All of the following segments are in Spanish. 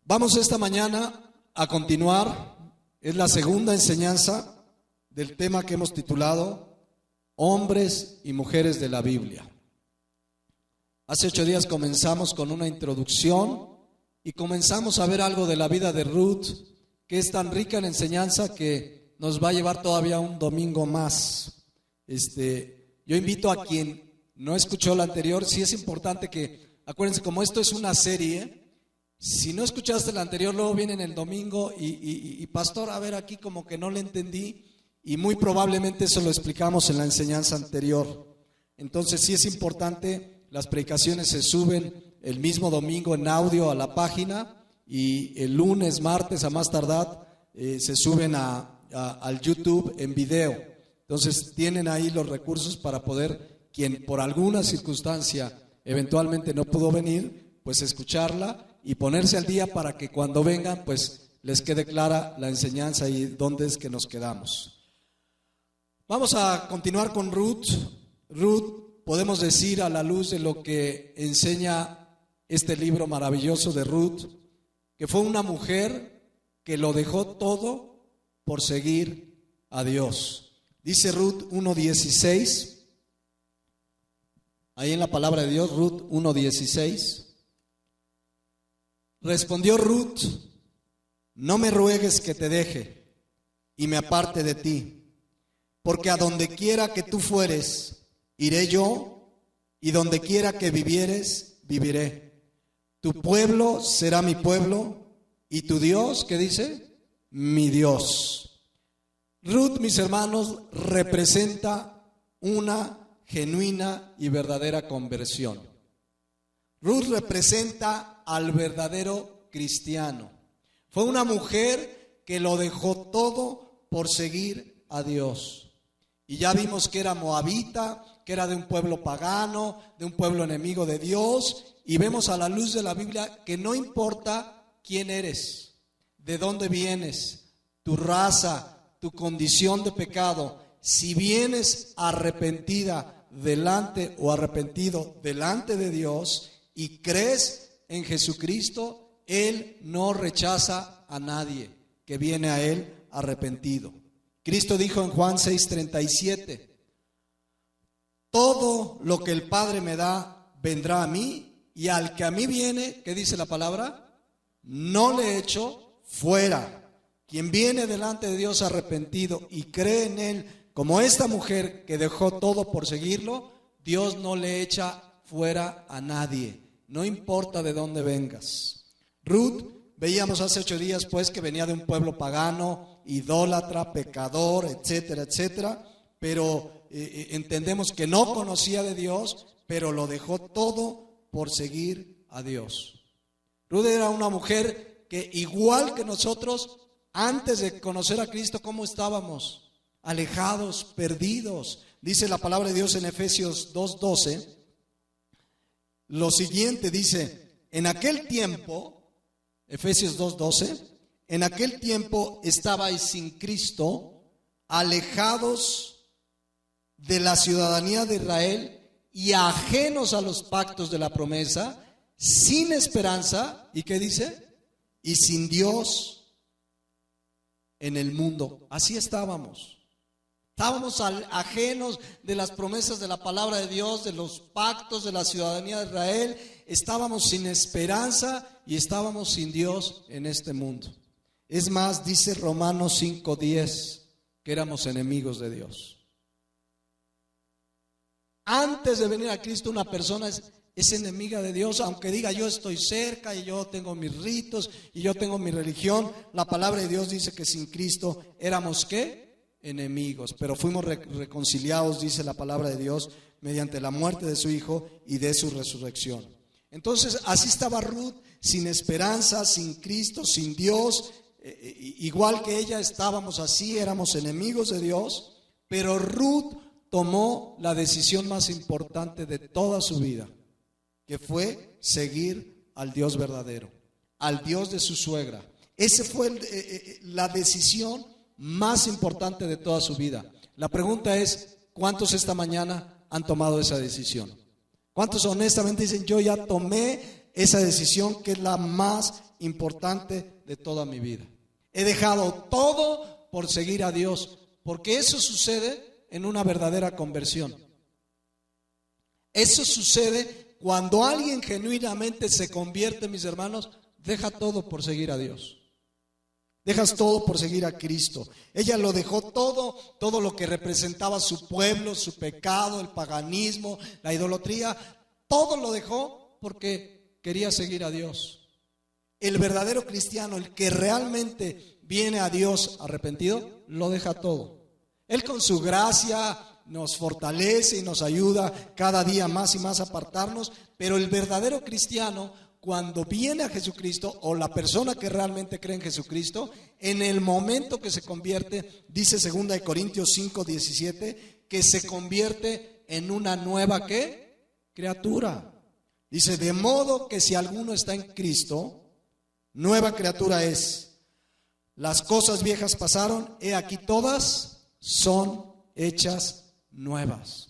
Vamos esta mañana a continuar, es la segunda enseñanza del tema que hemos titulado Hombres y Mujeres de la Biblia. Hace 8 días comenzamos con una introducción y comenzamos a ver algo de la vida de Ruth, que es tan rica en enseñanza que nos va a llevar todavía un domingo más. Yo invito a quien no escuchó la anterior, sí es importante que, acuérdense, como esto es una serie, si no escuchaste la anterior, luego vienen el domingo y pastor, a ver, aquí como que no le entendí, y muy probablemente eso lo explicamos en la enseñanza anterior. Entonces sí es importante, las predicaciones se suben el mismo domingo en audio a la página, y el lunes, martes a más tardar se suben al YouTube en video. Entonces tienen ahí los recursos para poder, quien por alguna circunstancia eventualmente no pudo venir, pues escucharla y ponerse al día para que cuando vengan pues les quede clara la enseñanza y dónde es que nos quedamos. Vamos a continuar con Ruth. Ruth, podemos decir, a la luz de lo que enseña este libro maravilloso de Ruth, que fue una mujer que lo dejó todo por seguir a Dios. Dice Ruth 1:16, ahí en la palabra de Dios, Ruth 1:16. Respondió Ruth: no me ruegues que te deje y me aparte de ti, porque a donde quiera que tú fueres, iré yo, y donde quiera que vivieres, viviré. Tu pueblo será mi pueblo, y tu Dios, ¿qué dice? Mi Dios. Ruth, mis hermanos, representa una genuina y verdadera conversión. Ruth representa al verdadero cristiano. Fue una mujer que lo dejó todo por seguir a Dios. Y ya vimos que era moabita, que era de un pueblo pagano, de un pueblo enemigo de Dios. Y vemos a la luz de la Biblia que no importa quién eres, de dónde vienes, tu raza, tu condición de pecado, si vienes arrepentida delante o arrepentido delante de Dios y crees en Jesucristo, Él no rechaza a nadie que viene a Él arrepentido. Cristo dijo en Juan 6:37, todo lo que el Padre me da vendrá a mí, y al que a mí viene, ¿qué dice la palabra? No le echo fuera. Quien viene delante de Dios arrepentido y cree en Él, como esta mujer que dejó todo por seguirlo, Dios no le echa fuera a nadie, no importa de dónde vengas. Ruth, veíamos hace 8 días pues que venía de un pueblo pagano, idólatra, pecador, etcétera, etcétera, pero entendemos que no conocía de Dios, pero lo dejó todo por seguir a Dios. Ruth era una mujer que, igual que nosotros, antes de conocer a Cristo, ¿cómo estábamos? Alejados, perdidos. Dice la palabra de Dios en Efesios 2:12. Lo siguiente dice: en aquel tiempo, Efesios 2:12, en aquel tiempo estabais sin Cristo, alejados de la ciudadanía de Israel y ajenos a los pactos de la promesa, sin esperanza, ¿y qué dice? Y sin Dios en el mundo. Así estábamos. Estábamos ajenos de las promesas de la palabra de Dios, de los pactos de la ciudadanía de Israel. Estábamos sin esperanza y estábamos sin Dios en este mundo. Es más, dice Romanos 5:10, que éramos enemigos de Dios. Antes de venir a Cristo, una persona es enemiga de Dios, aunque diga yo estoy cerca y yo tengo mis ritos y yo tengo mi religión. La palabra de Dios dice que sin Cristo éramos ¿qué? Enemigos, pero fuimos reconciliados, dice la palabra de Dios, mediante la muerte de su Hijo y de su resurrección. Entonces así estaba Ruth, sin esperanza, sin Cristo, sin Dios, igual que ella estábamos así, éramos enemigos de Dios, pero Ruth tomó la decisión más importante de toda su vida, que fue seguir al Dios verdadero, al Dios de su suegra. Esa fue la decisión más importante de toda su vida. La pregunta es, ¿cuántos esta mañana han tomado esa decisión? ¿Cuántos honestamente dicen, yo ya tomé esa decisión que es la más importante de toda mi vida. He dejado todo por seguir a Dios, porque eso sucede en una verdadera conversión. Eso sucede cuando alguien genuinamente se convierte, mis hermanos, deja todo por seguir a Dios. Dejas todo por seguir a Cristo. Ella lo dejó todo lo que representaba su pueblo, su pecado, el paganismo, la idolatría, todo lo dejó porque quería seguir a Dios. El verdadero cristiano, el que realmente viene a Dios arrepentido, lo deja todo. Él con su gracia nos fortalece y nos ayuda cada día más y más a apartarnos, pero el verdadero cristiano, cuando viene a Jesucristo, o la persona que realmente cree en Jesucristo, en el momento que se convierte, dice 2 Corintios 5:17, que se convierte en una nueva ¿qué? Criatura. Dice, de modo que si alguno está en Cristo, nueva criatura es. Las cosas viejas pasaron, he aquí todas son hechas nuevas.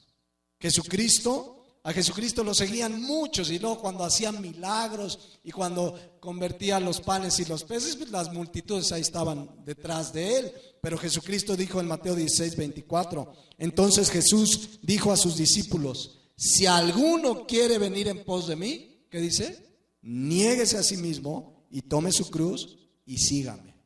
A Jesucristo lo seguían muchos, y luego cuando hacían milagros y cuando convertía los panes y los peces, pues las multitudes ahí estaban detrás de él. Pero Jesucristo dijo en Mateo 16:24, entonces Jesús dijo a sus discípulos, si alguno quiere venir en pos de mí, ¿qué dice? Niéguese a sí mismo y tome su cruz y sígame.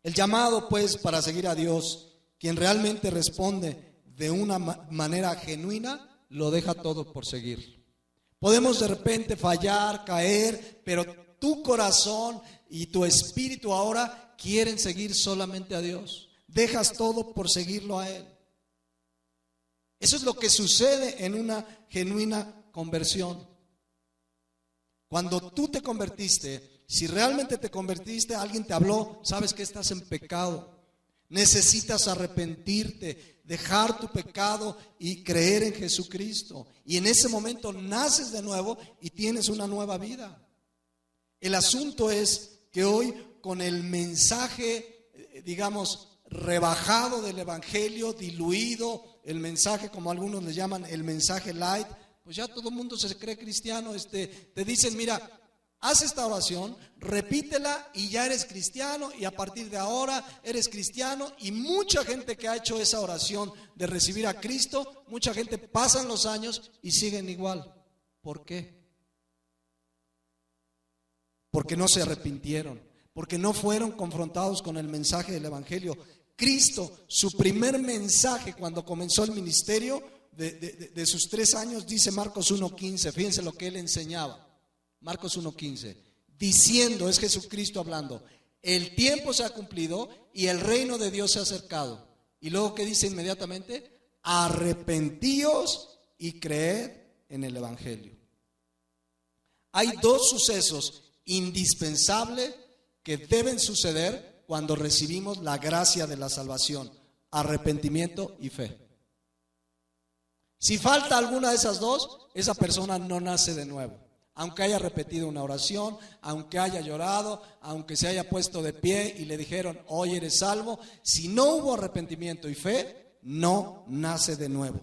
El llamado pues para seguir a Dios, quien realmente responde de una manera genuina, lo deja todo por seguir. Podemos de repente fallar, caer, pero tu corazón y tu espíritu ahora quieren seguir solamente a Dios. Dejas todo por seguirlo a Él. Eso es lo que sucede en una genuina conversión. Cuando tú te convertiste, si realmente te convertiste, alguien te habló, sabes que estás en pecado. Necesitas arrepentirte, dejar tu pecado y creer en Jesucristo. Y en ese momento naces de nuevo y tienes una nueva vida. El asunto es que hoy, con el mensaje, digamos, rebajado del evangelio, diluido, el mensaje, como algunos le llaman, el mensaje light, pues ya todo el mundo se cree cristiano. Te dicen, mira, haz esta oración, repítela y ya eres cristiano, y a partir de ahora eres cristiano. Y mucha gente que ha hecho esa oración de recibir a Cristo, mucha gente pasan los años y siguen igual. ¿Por qué? Porque no se arrepintieron, porque no fueron confrontados con el mensaje del evangelio. Cristo, su primer mensaje cuando comenzó el ministerio de sus 3 años, dice Marcos 1:15, fíjense lo que él enseñaba. Marcos 1:15, diciendo, es Jesucristo hablando, el tiempo se ha cumplido y el reino de Dios se ha acercado. Y luego, ¿qué dice inmediatamente? Arrepentíos y creed en el evangelio. Hay 2 sucesos indispensables que deben suceder cuando recibimos la gracia de la salvación: arrepentimiento y fe. Si falta alguna de esas 2, esa persona no nace de nuevo. Aunque haya repetido una oración, aunque haya llorado, aunque se haya puesto de pie y le dijeron, hoy eres salvo, si no hubo arrepentimiento y fe, no nace de nuevo.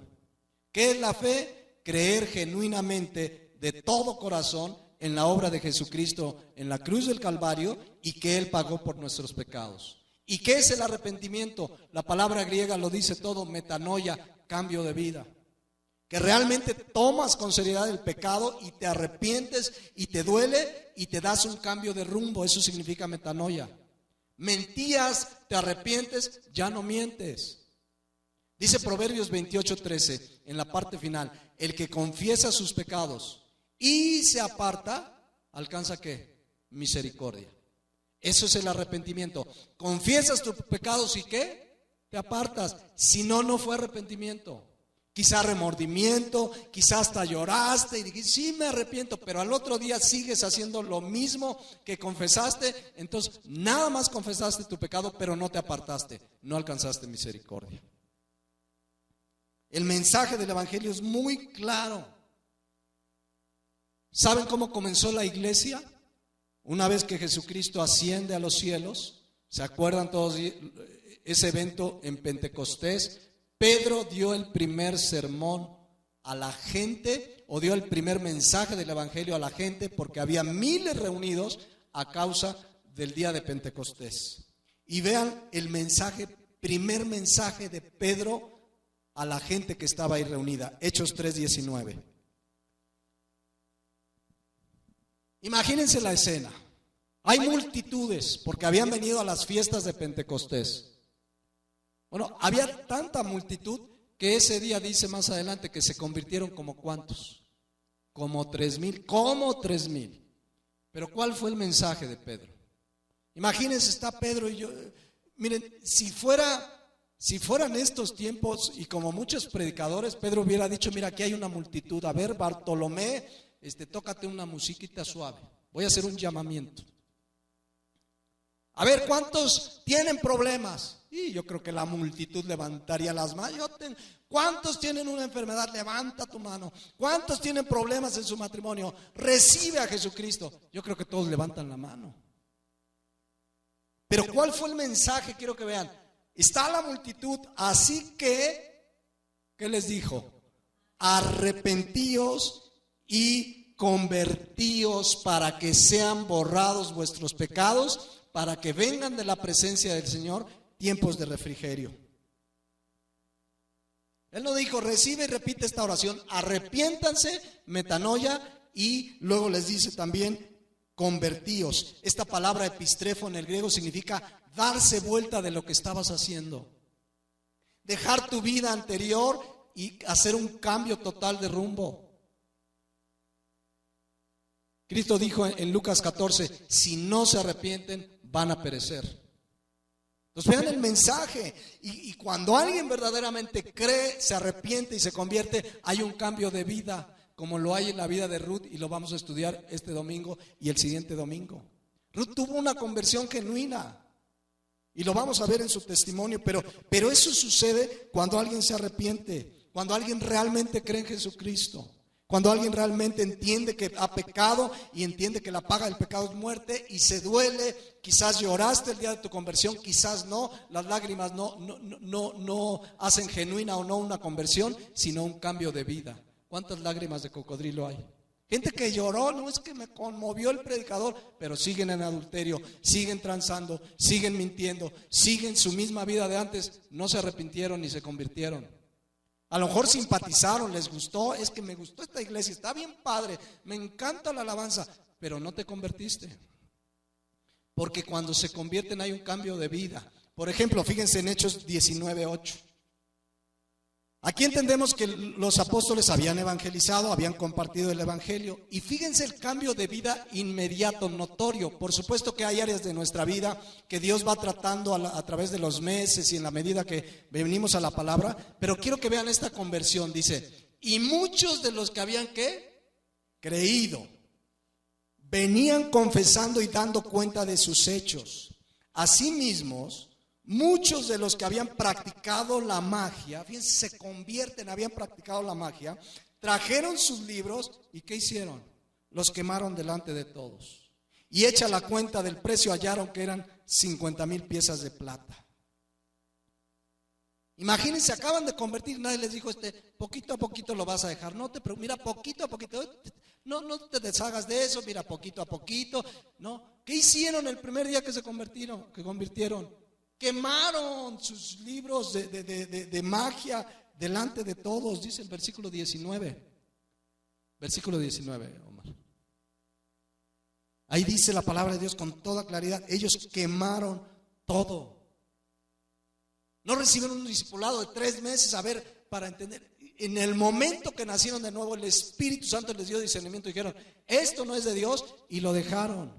¿Qué es la fe? Creer genuinamente de todo corazón en la obra de Jesucristo en la cruz del Calvario y que Él pagó por nuestros pecados. ¿Y qué es el arrepentimiento? La palabra griega lo dice todo, metanoia, cambio de vida. Que realmente tomas con seriedad el pecado y te arrepientes y te duele y te das un cambio de rumbo. Eso significa metanoia. Mentías, te arrepientes, ya no mientes. Dice Proverbios 28:13 en la parte final, el que confiesa sus pecados y se aparta, ¿alcanza qué? Misericordia. Eso es el arrepentimiento. Confiesas tus pecados y ¿qué? Te apartas. Si no, no fue arrepentimiento. Quizá remordimiento, quizás hasta lloraste y dijiste, sí me arrepiento, pero al otro día sigues haciendo lo mismo que confesaste. Entonces nada más confesaste tu pecado, pero no te apartaste, no alcanzaste misericordia. El mensaje del evangelio es muy claro. ¿Saben cómo comenzó la iglesia? Una vez que Jesucristo asciende a los cielos, ¿se acuerdan todos ese evento en Pentecostés? Pedro dio el primer sermón a la gente o dio el primer mensaje del evangelio a la gente, porque había miles reunidos a causa del día de Pentecostés. Y vean el mensaje, primer mensaje de Pedro a la gente que estaba ahí reunida, Hechos 3:19. Imagínense la escena. Hay multitudes, porque habían venido a las fiestas de Pentecostés. Bueno, había tanta multitud que ese día, dice más adelante, que se convirtieron como ¿cuántos? Como 3,000. Pero ¿cuál fue el mensaje de Pedro? Imagínense, está Pedro y yo. Miren, si fueran estos tiempos, y como muchos predicadores, Pedro hubiera dicho: mira, aquí hay una multitud, a ver, Bartolomé, tócate una musiquita suave, voy a hacer un llamamiento. A ver, ¿cuántos tienen problemas? Y yo creo que la multitud levantaría las manos. ¿Cuántos tienen una enfermedad? Levanta tu mano. ¿Cuántos tienen problemas en su matrimonio? Recibe a Jesucristo. Yo creo que todos levantan la mano. Pero ¿cuál fue el mensaje? Quiero que vean. Está la multitud, así que, ¿qué les dijo? Arrepentíos y convertíos para que sean borrados vuestros pecados, para que vengan de la presencia del Señor tiempos de refrigerio. Él no dijo: recibe y repite esta oración, arrepiéntanse, metanoia, y luego les dice también: convertíos. Esta palabra epistrefo en el griego significa darse vuelta de lo que estabas haciendo, dejar tu vida anterior y hacer un cambio total de rumbo. Cristo dijo en Lucas 14: si no se arrepienten, van a perecer. Entonces vean el mensaje, y cuando alguien verdaderamente cree, se arrepiente y se convierte, hay un cambio de vida, como lo hay en la vida de Ruth, y lo vamos a estudiar este domingo y el siguiente domingo. Ruth tuvo una conversión genuina, y lo vamos a ver en su testimonio, pero eso sucede cuando alguien se arrepiente, cuando alguien realmente cree en Jesucristo. Cuando alguien realmente entiende que ha pecado y entiende que la paga del pecado es muerte y se duele. Quizás lloraste el día de tu conversión, quizás no. Las lágrimas no hacen genuina o no una conversión, sino un cambio de vida. ¿Cuántas lágrimas de cocodrilo hay? Gente que lloró: no, es que me conmovió el predicador, pero siguen en adulterio, siguen transando, siguen mintiendo, siguen su misma vida de antes, no se arrepintieron ni se convirtieron. A lo mejor simpatizaron, les gustó: es que me gustó esta iglesia, está bien padre, me encanta la alabanza, pero no te convertiste. Porque cuando se convierten hay un cambio de vida. Por ejemplo, fíjense en Hechos 19:8. Aquí entendemos que los apóstoles habían evangelizado, habían compartido el evangelio, y fíjense el cambio de vida inmediato, notorio. Por supuesto que hay áreas de nuestra vida que Dios va tratando a través de los meses y en la medida que venimos a la palabra, pero quiero que vean esta conversión. Dice: y muchos de los que habían creído venían confesando y dando cuenta de sus hechos. Asimismo, muchos de los que habían practicado la magia, fíjense, se convierten, habían practicado la magia, trajeron sus libros y ¿qué hicieron? Los quemaron delante de todos. Y hecha la cuenta del precio, hallaron que eran 50,000 piezas de plata. Imagínense, acaban de convertir, nadie les dijo: poquito a poquito lo vas a dejar. No, mira, poquito a poquito, no te deshagas de eso, mira, poquito a poquito. No, ¿qué hicieron el primer día que se convirtieron? Quemaron sus libros de magia delante de todos, dice el versículo 19. Versículo 19, Omar. Ahí dice la palabra de Dios con toda claridad: ellos quemaron todo. No recibieron un discipulado de 3 meses, a ver, para entender. En el momento que nacieron de nuevo, el Espíritu Santo les dio discernimiento y dijeron: esto no es de Dios, y lo dejaron.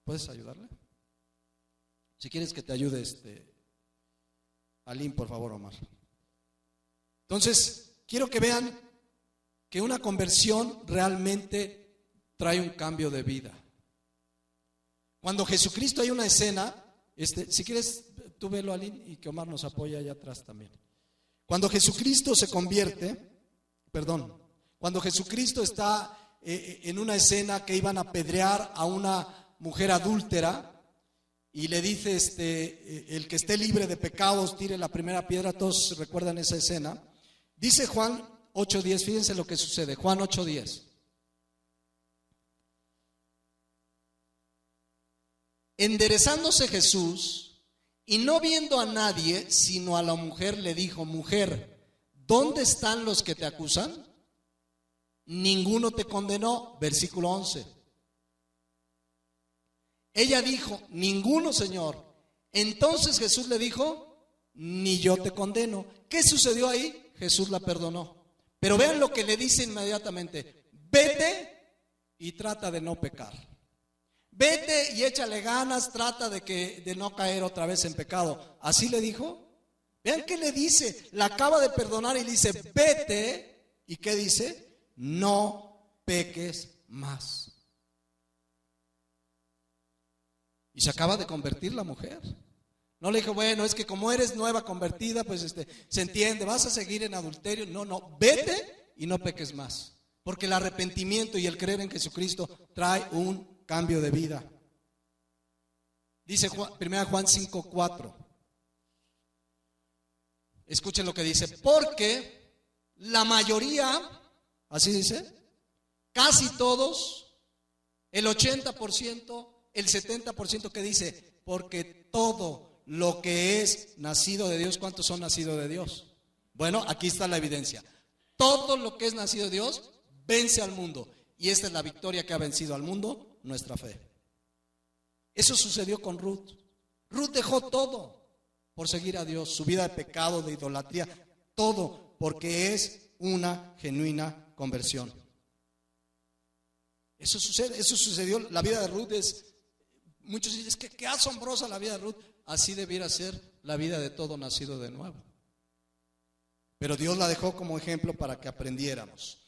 ¿Puedes ayudarle? Si quieres que te ayude Aline, por favor, Omar. Entonces, quiero que vean que una conversión realmente trae un cambio de vida. Cuando Jesucristo, hay una escena, si quieres tú velo, Aline, y que Omar nos apoya allá atrás también. Cuando Jesucristo se convierte, cuando Jesucristo está en una escena que iban a apedrear a una mujer adúltera, y le dice: el que esté libre de pecados tire la primera piedra. Todos recuerdan esa escena. Dice Juan 8:10, fíjense lo que sucede. Juan 8:10. Enderezándose Jesús y no viendo a nadie, sino a la mujer, le dijo: mujer, ¿dónde están los que te acusan? Ninguno te condenó. Versículo 11. Ella dijo: ninguno, Señor. Entonces Jesús le dijo: ni yo te condeno. ¿Qué sucedió ahí? Jesús la perdonó. Pero vean lo que le dice inmediatamente: vete y trata de no pecar. Vete y échale ganas, trata de no caer otra vez en pecado. ¿Así le dijo? Vean qué le dice. La acaba de perdonar y le dice: vete. ¿Y qué dice? No peques más. Y se acaba de convertir la mujer. No le dijo: bueno, es que como eres nueva convertida, pues se entiende, vas a seguir en adulterio. No, vete y no peques más. Porque el arrepentimiento y el creer en Jesucristo trae un cambio de vida. Dice 1 Juan 5:4. Escuchen lo que dice: porque la mayoría, así dice, casi todos, el 80%, el 70%, que dice, porque todo lo que es nacido de Dios. ¿Cuántos son nacidos de Dios? Bueno, aquí está la evidencia. Todo lo que es nacido de Dios vence al mundo. Y esta es la victoria que ha vencido al mundo: nuestra fe. Eso sucedió con Ruth. Ruth dejó todo por seguir a Dios, su vida de pecado, de idolatría, todo porque es una genuina conversión. Eso sucede, eso sucedió. La vida de Ruth muchos dicen: es que qué asombrosa la vida de Ruth. Así debiera ser la vida de todo nacido de nuevo. Pero Dios la dejó como ejemplo para que aprendiéramos.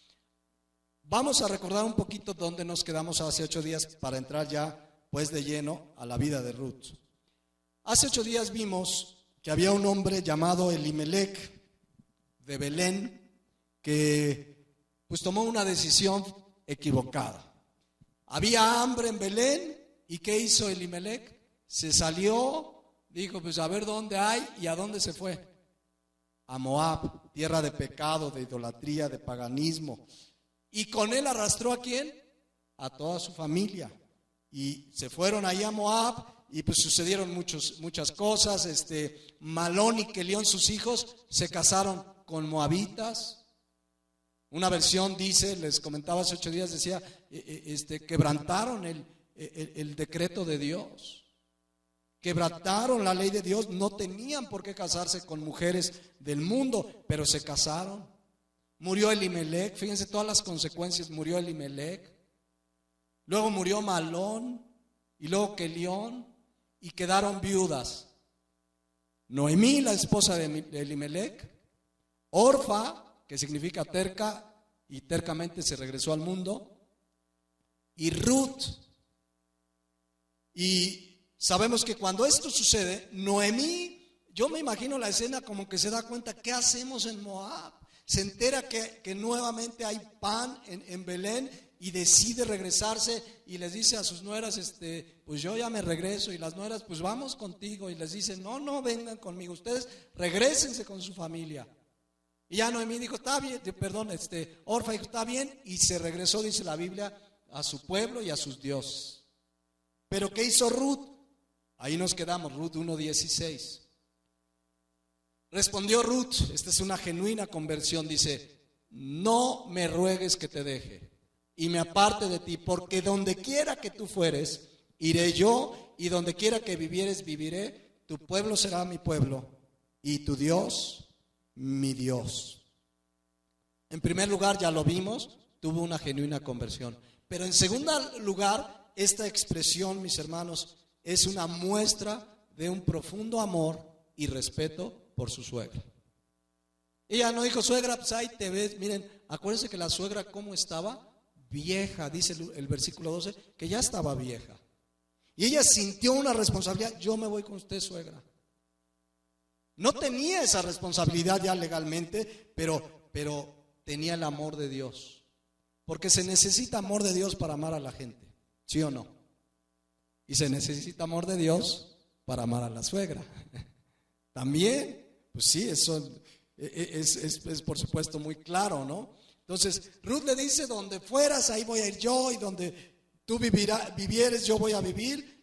Vamos a recordar un poquito dónde nos quedamos hace 8 días para entrar ya pues de lleno a la vida de Ruth. Hace 8 días vimos que había un hombre llamado Elimelec de Belén que pues tomó una decisión equivocada. Había hambre en Belén y ¿qué hizo Elimelec? Se salió, dijo: pues a ver dónde hay. ¿Y a dónde se fue? A Moab, tierra de pecado, de idolatría, de paganismo. Y con él arrastró ¿a quién? A toda su familia. Y se fueron ahí a Moab y pues sucedieron muchas cosas. Malón y Kelión, sus hijos, se casaron con moabitas. Una versión dice, les comentaba hace 8 días, decía, quebrantaron el decreto de Dios. Quebrantaron la ley de Dios. No tenían por qué casarse con mujeres del mundo, pero se casaron. Murió Elimelec, fíjense todas las consecuencias. Murió Elimelec, luego murió Malón y luego Kelión, y quedaron viudas. Noemí, la esposa de Elimelec, Orfa, que significa terca, y tercamente se regresó al mundo, y Ruth. Y sabemos que cuando esto sucede, Noemí, yo me imagino la escena como que se da cuenta: ¿qué hacemos en Moab? Se entera que nuevamente hay pan en Belén y decide regresarse y les dice a sus nueras: pues yo ya me regreso. Y las nueras: pues vamos contigo. Y les dice: no vengan conmigo, ustedes regrésense con su familia. Y ya Noemí dijo: está bien, Orfa dijo: está bien, y se regresó, dice la Biblia, a su pueblo y a sus dioses. Pero ¿qué hizo Ruth? Ahí nos quedamos, Ruth 1:16. Respondió Ruth, esta es una genuina conversión, dice: no me ruegues que te deje y me aparte de ti, porque donde quiera que tú fueres, iré yo, y donde quiera que vivieres, viviré. Tu pueblo será mi pueblo y tu Dios, mi Dios. En primer lugar, ya lo vimos, tuvo una genuina conversión. Pero en segundo lugar, esta expresión, mis hermanos, es una muestra de un profundo amor y respeto por su suegra. Ella no dijo: suegra, pues ahí te ves. Miren, acuérdense que la suegra, ¿cómo estaba? Vieja, dice el versículo 12, que ya estaba vieja. Y ella sintió una responsabilidad: yo me voy con usted, suegra. No tenía esa responsabilidad ya legalmente, pero tenía el amor de Dios. Porque se necesita amor de Dios para amar a la gente, ¿sí o no? Y se necesita amor de Dios para amar a la suegra. También, pues sí, eso es por supuesto muy claro, ¿no? Entonces, Ruth le dice, donde fueras, ahí voy a ir yo, y donde tú vivieres, yo voy a vivir.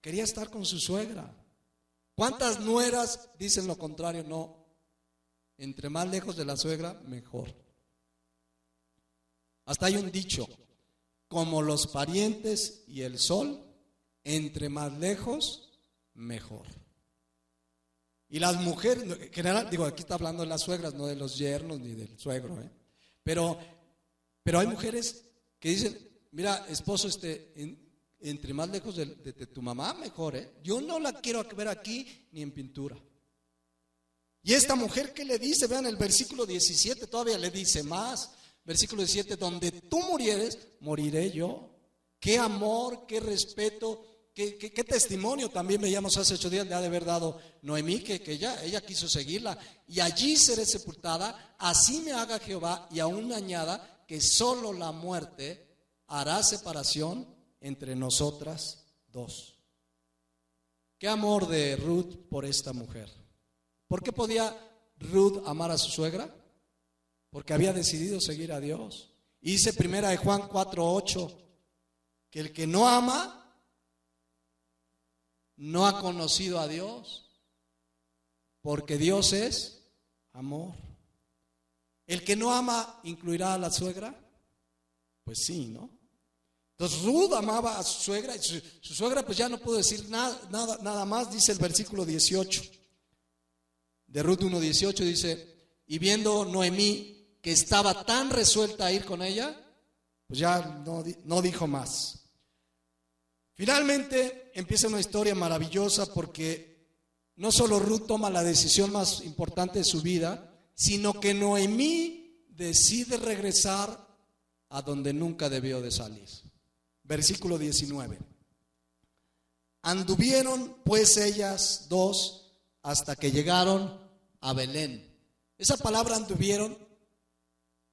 Quería estar con su suegra. ¿Cuántas nueras dicen lo contrario? No, entre más lejos de la suegra, mejor. Hasta hay un dicho, como los parientes y el sol, entre más lejos, mejor. Y las mujeres, en general, digo, aquí está hablando de las suegras, no de los yernos ni del suegro, pero hay mujeres que dicen, mira, esposo, entre más lejos de tu mamá, mejor, yo no la quiero ver aquí ni en pintura. Y esta mujer, ¿qué le dice? Vean el versículo 17, todavía le dice más. Versículo 17, donde tú murieres, moriré yo. Qué amor, qué respeto, qué testimonio también veíamos hace 8 días, le ha de haber dado Noemí, que ella quiso seguirla. Y allí seré sepultada, así me haga Jehová, y aún me añada que solo la muerte hará separación entre nosotras dos. Qué amor de Ruth por esta mujer. ¿Por qué podía Ruth amar a su suegra? Porque había decidido seguir a Dios. Y dice 1 Juan 4:8 que el que no ama no ha conocido a Dios, porque Dios es amor. ¿El que no ama incluirá a la suegra? Pues sí, ¿no? Entonces Ruth amaba a su suegra, y su suegra pues ya no pudo decir nada más. Dice el versículo 18 de Ruth 1:18, dice, y viendo Noemí que estaba tan resuelta a ir con ella, pues ya no dijo más. Finalmente empieza una historia maravillosa, porque no solo Ruth toma la decisión más importante de su vida, sino que Noemí decide regresar a donde nunca debió de salir. Versículo 19. Anduvieron pues ellas dos hasta que llegaron a Belén. Esa palabra anduvieron,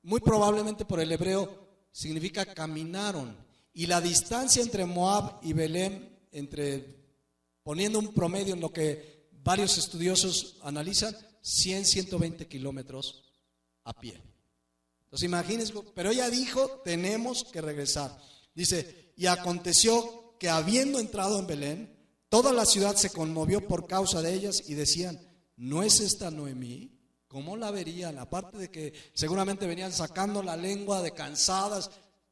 muy probablemente por el hebreo, significa caminaron. Y la distancia entre Moab y Belén, poniendo un promedio en lo que varios estudiosos analizan, 120 kilómetros a pie. Entonces imagínense, pero ella dijo, tenemos que regresar. Dice, y aconteció que habiendo entrado en Belén, toda la ciudad se conmovió por causa de ellas y decían, ¿no es esta Noemí? ¿Cómo la verían? Aparte de que seguramente venían sacando la lengua de cansadas,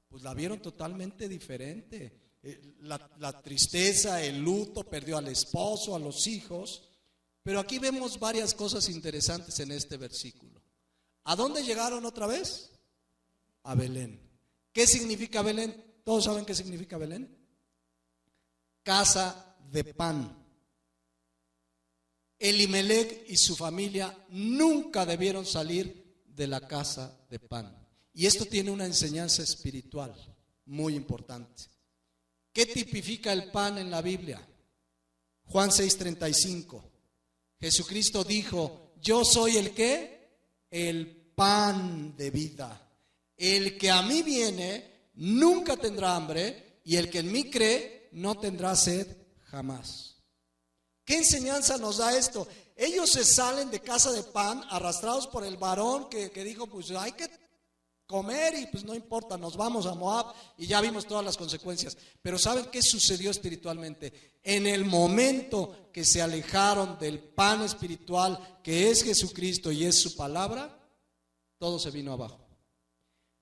pues la vieron totalmente diferente. La tristeza, el luto, perdió al esposo, a los hijos. Pero aquí vemos varias cosas interesantes en este versículo. ¿A dónde llegaron otra vez? A Belén. ¿Qué significa Belén? ¿Todos saben qué significa Belén? Casa de pan. Elimelec y su familia nunca debieron salir de la casa de pan. Y esto tiene una enseñanza espiritual muy importante. ¿Qué tipifica el pan en la Biblia? Juan 6:35. Jesucristo dijo, yo soy el ¿qué? El pan de vida. El que a mí viene nunca tendrá hambre, y el que en mí cree no tendrá sed jamás. ¿Qué enseñanza nos da esto? Ellos se salen de casa de pan arrastrados por el varón que dijo, pues hay que comer y pues no importa, nos vamos a Moab, y ya vimos todas las consecuencias. Pero ¿saben qué sucedió espiritualmente? En el momento que se alejaron del pan espiritual que es Jesucristo y es su palabra, todo se vino abajo.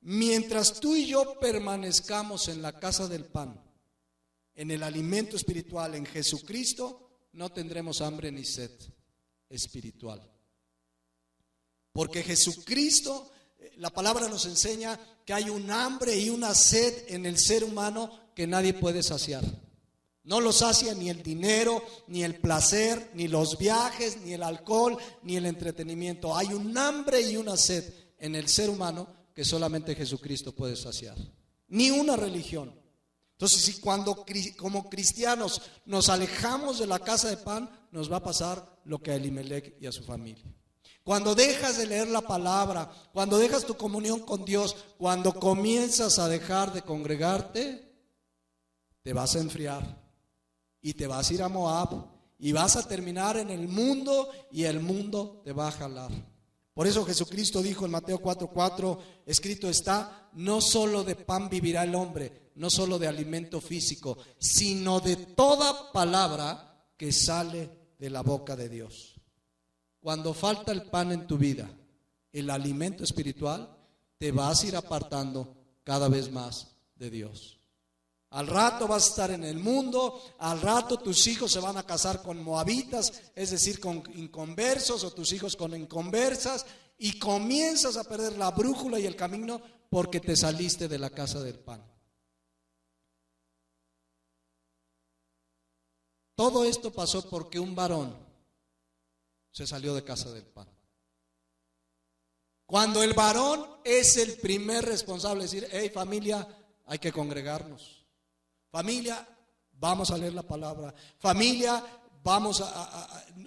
Mientras tú y yo permanezcamos en la casa del pan, en el alimento espiritual, en Jesucristo, no tendremos hambre ni sed espiritual. Porque Jesucristo, la palabra nos enseña que hay un hambre y una sed en el ser humano que nadie puede saciar. No lo sacia ni el dinero, ni el placer, ni los viajes, ni el alcohol, ni el entretenimiento. Hay un hambre y una sed en el ser humano que solamente Jesucristo puede saciar. Ni una religión. Entonces, si cuando como cristianos nos alejamos de la casa de pan, nos va a pasar lo que a Elimelec y a su familia. Cuando dejas de leer la palabra, cuando dejas tu comunión con Dios, cuando comienzas a dejar de congregarte, te vas a enfriar y te vas a ir a Moab y vas a terminar en el mundo y el mundo te va a jalar. Por eso Jesucristo dijo en Mateo 4:4, escrito está, no solo de pan vivirá el hombre, no solo de alimento físico, sino de toda palabra que sale de la boca de Dios. Cuando falta el pan en tu vida, el alimento espiritual, te vas a ir apartando cada vez más de Dios. Al rato vas a estar en el mundo, al rato tus hijos se van a casar con moabitas, es decir, con inconversos, o tus hijos con inconversas, y comienzas a perder la brújula y el camino porque te saliste de la casa del pan. Todo esto pasó porque un varón se salió de casa del pan. Cuando el varón es el primer responsable de decir, hey familia, hay que congregarnos. Familia, vamos a leer la palabra. Familia,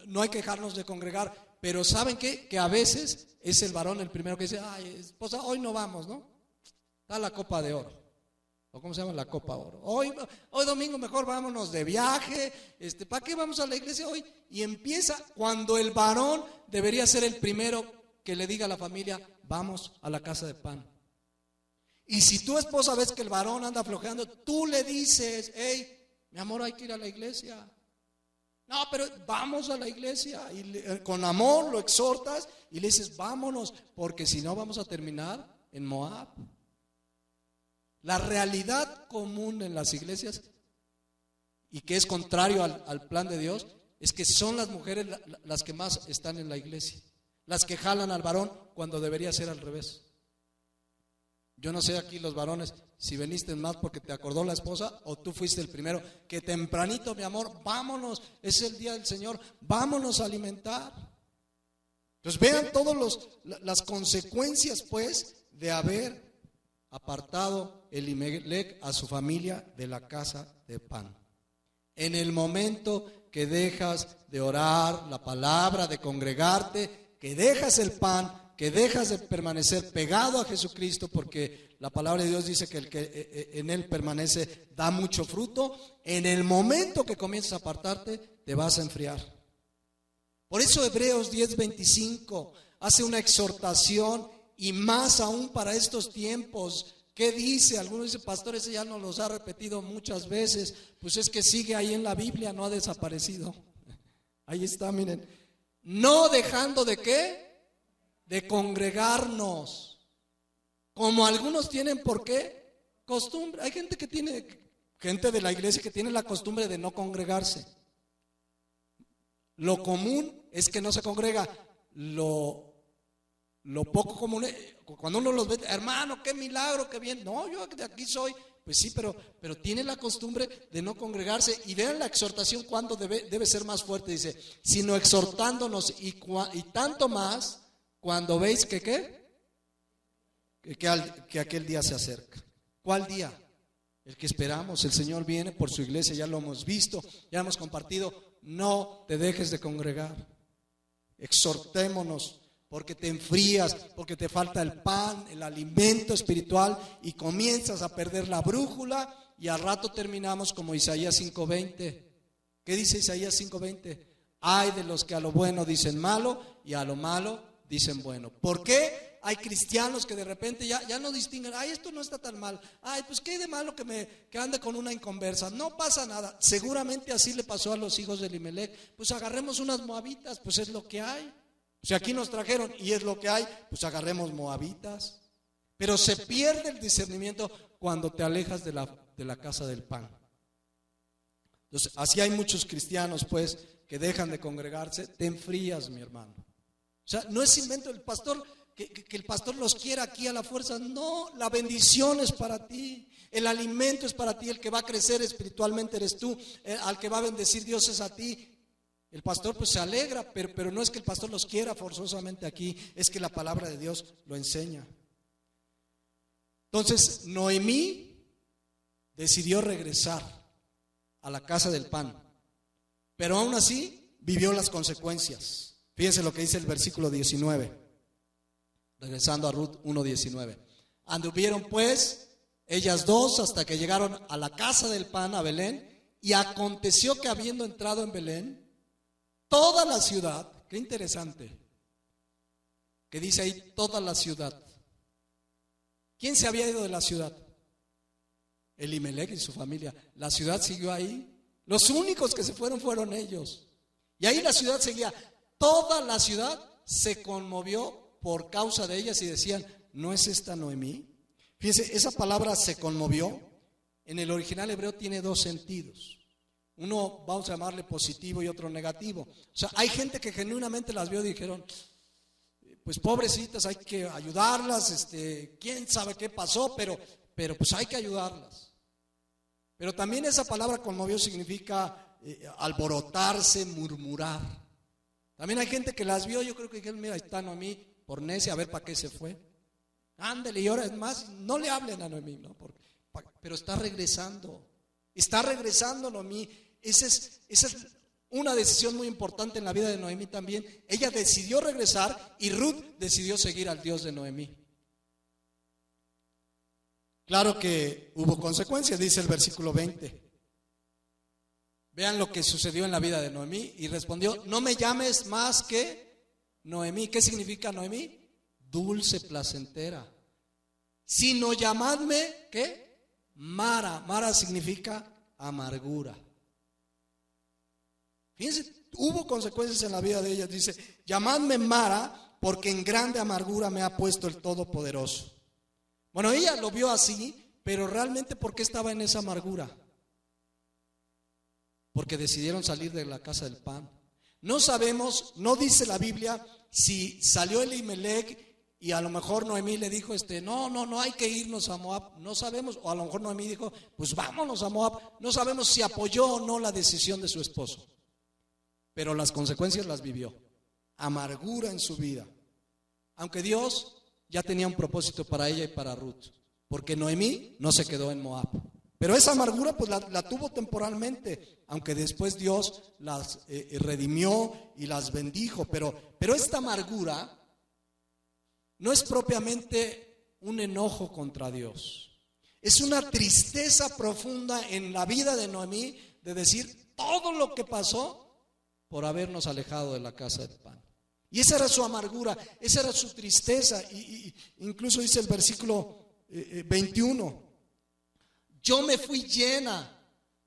no hay que dejarnos de congregar. Pero ¿saben qué? Que a veces es el varón el primero que dice, ay, esposa, hoy no vamos, ¿no? Está la copa de oro. ¿O cómo se llama? La copa oro. Hoy domingo mejor vámonos de viaje. ¿Para qué vamos a la iglesia hoy? Y empieza cuando el varón debería ser el primero que le diga a la familia, vamos a la casa de pan. Y si tu esposa ves que el varón anda flojeando, tú le dices, hey, mi amor, hay que ir a la iglesia. No, pero vamos a la iglesia. Y con amor lo exhortas y le dices, vámonos, porque si no vamos a terminar en Moab. La realidad común en las iglesias, y que es contrario al plan de Dios, es que son las mujeres las que más están en la iglesia, las que jalan al varón cuando debería ser al revés. Yo no sé aquí los varones si veniste más porque te acordó la esposa o tú fuiste el primero, que tempranito, mi amor, vámonos, es el día del Señor, vámonos a alimentar. Entonces vean todas las consecuencias pues de haber apartado Elimelec a su familia de la casa de pan. En el momento que dejas de orar la palabra, de congregarte, que dejas el pan, que dejas de permanecer pegado a Jesucristo, porque la palabra de Dios dice que el que en Él permanece da mucho fruto, en el momento que comienzas a apartarte, te vas a enfriar. Por eso Hebreos 10:25 hace una exhortación, y más aún para estos tiempos. ¿Qué dice? Algunos dicen, pastor, ese ya nos los ha repetido muchas veces. Pues es que sigue ahí en la Biblia, no ha desaparecido. Ahí está, miren. No dejando de ¿qué? De congregarnos, como algunos tienen, ¿por qué? Costumbre. Hay gente de la iglesia que tiene la costumbre de no congregarse. Lo común es que no se congrega. Lo poco común, cuando uno los ve, hermano, qué milagro, qué bien. No, yo de aquí soy. Pues sí, pero tiene la costumbre de no congregarse. Y vean la exhortación cuando debe ser más fuerte. Dice, sino exhortándonos y tanto más cuando veis que aquel día se acerca. ¿Cuál día? El que esperamos. El Señor viene por su iglesia, ya lo hemos visto, ya hemos compartido. No te dejes de congregar. Exhortémonos, porque te enfrías, porque te falta el pan, el alimento espiritual, y comienzas a perder la brújula, y al rato terminamos como Isaías 5:20. ¿Qué dice Isaías 5:20? Ay de los que a lo bueno dicen malo y a lo malo dicen bueno. ¿Por qué? Hay cristianos que de repente ya no distinguen. Ay, esto no está tan mal. Ay, pues qué hay de malo que ande con una inconversa. No pasa nada. Seguramente así le pasó a los hijos de Elimelec. Pues agarremos unas moabitas, pues es lo que hay. Si aquí nos trajeron y es lo que hay, pues agarremos moabitas. Pero se pierde el discernimiento cuando te alejas de la casa del pan. Entonces, así hay muchos cristianos pues que dejan de congregarse. Te enfrías, mi hermano. O sea, no es invento del pastor, que el pastor los quiera aquí a la fuerza. No, la bendición es para ti, el alimento es para ti, el que va a crecer espiritualmente eres tú, al que va a bendecir Dios es a ti. El pastor pues se alegra, pero no es que el pastor los quiera forzosamente aquí, es que la palabra de Dios lo enseña. Entonces Noemí decidió regresar a la casa del pan, pero aún así vivió las consecuencias. Fíjense lo que dice el versículo 19, regresando a Ruth 1:19. Anduvieron pues ellas dos hasta que llegaron a la casa del pan, a Belén, y aconteció que habiendo entrado en Belén, toda la ciudad. Qué interesante que dice ahí toda la ciudad. ¿Quién se había ido de la ciudad? Elimelec y su familia. La ciudad siguió ahí. Los únicos que se fueron ellos. Y ahí la ciudad seguía. Toda la ciudad se conmovió por causa de ellas y decían, ¿no es esta Noemí? Fíjense, esa palabra se conmovió, en el original hebreo tiene dos sentidos. Uno vamos a llamarle positivo y otro negativo. O sea, hay gente que genuinamente las vio y dijeron, pues pobrecitas, hay que ayudarlas, quién sabe qué pasó, pero pues hay que ayudarlas. Pero también esa palabra conmovió significa alborotarse, murmurar. También hay gente que las vio, yo creo que dijeron, mira, ahí está Noemí, por necia, a ver para qué se fue. Ándele, y ahora es más, no le hablen a Noemí, ¿no? Pero está regresando Noemí. Esa es una decisión muy importante en la vida de Noemí también. Ella decidió regresar y Ruth decidió seguir al Dios de Noemí. Claro que hubo consecuencias, dice el versículo 20. Vean lo que sucedió en la vida de Noemí. Y respondió, no me llames más que Noemí. ¿Qué significa Noemí? Dulce, placentera. Sino llamadme, ¿qué? Mara. Mara significa amargura. Fíjense, hubo consecuencias en la vida de ella. Dice, llamadme Mara, porque en grande amargura me ha puesto el Todopoderoso. Bueno, ella lo vio así, pero realmente ¿por qué estaba en esa amargura? Porque decidieron salir de la casa del pan. No sabemos, no dice la Biblia si salió Elimelec y a lo mejor Noemí le dijo, no hay que irnos a Moab. No sabemos, o a lo mejor Noemí dijo, pues vámonos a Moab. No sabemos si apoyó o no la decisión de su esposo. Pero las consecuencias las vivió. Amargura en su vida. Aunque Dios ya tenía un propósito para ella y para Ruth. Porque Noemí no se quedó en Moab. Pero esa amargura pues la tuvo temporalmente, aunque después Dios las redimió y las bendijo. Pero esta amargura no es propiamente un enojo contra Dios. Es una tristeza profunda en la vida de Noemí de decir todo lo que pasó por habernos alejado de la casa del pan. Y esa era su amargura, esa era su tristeza. Y incluso dice el versículo 21. Yo me fui llena,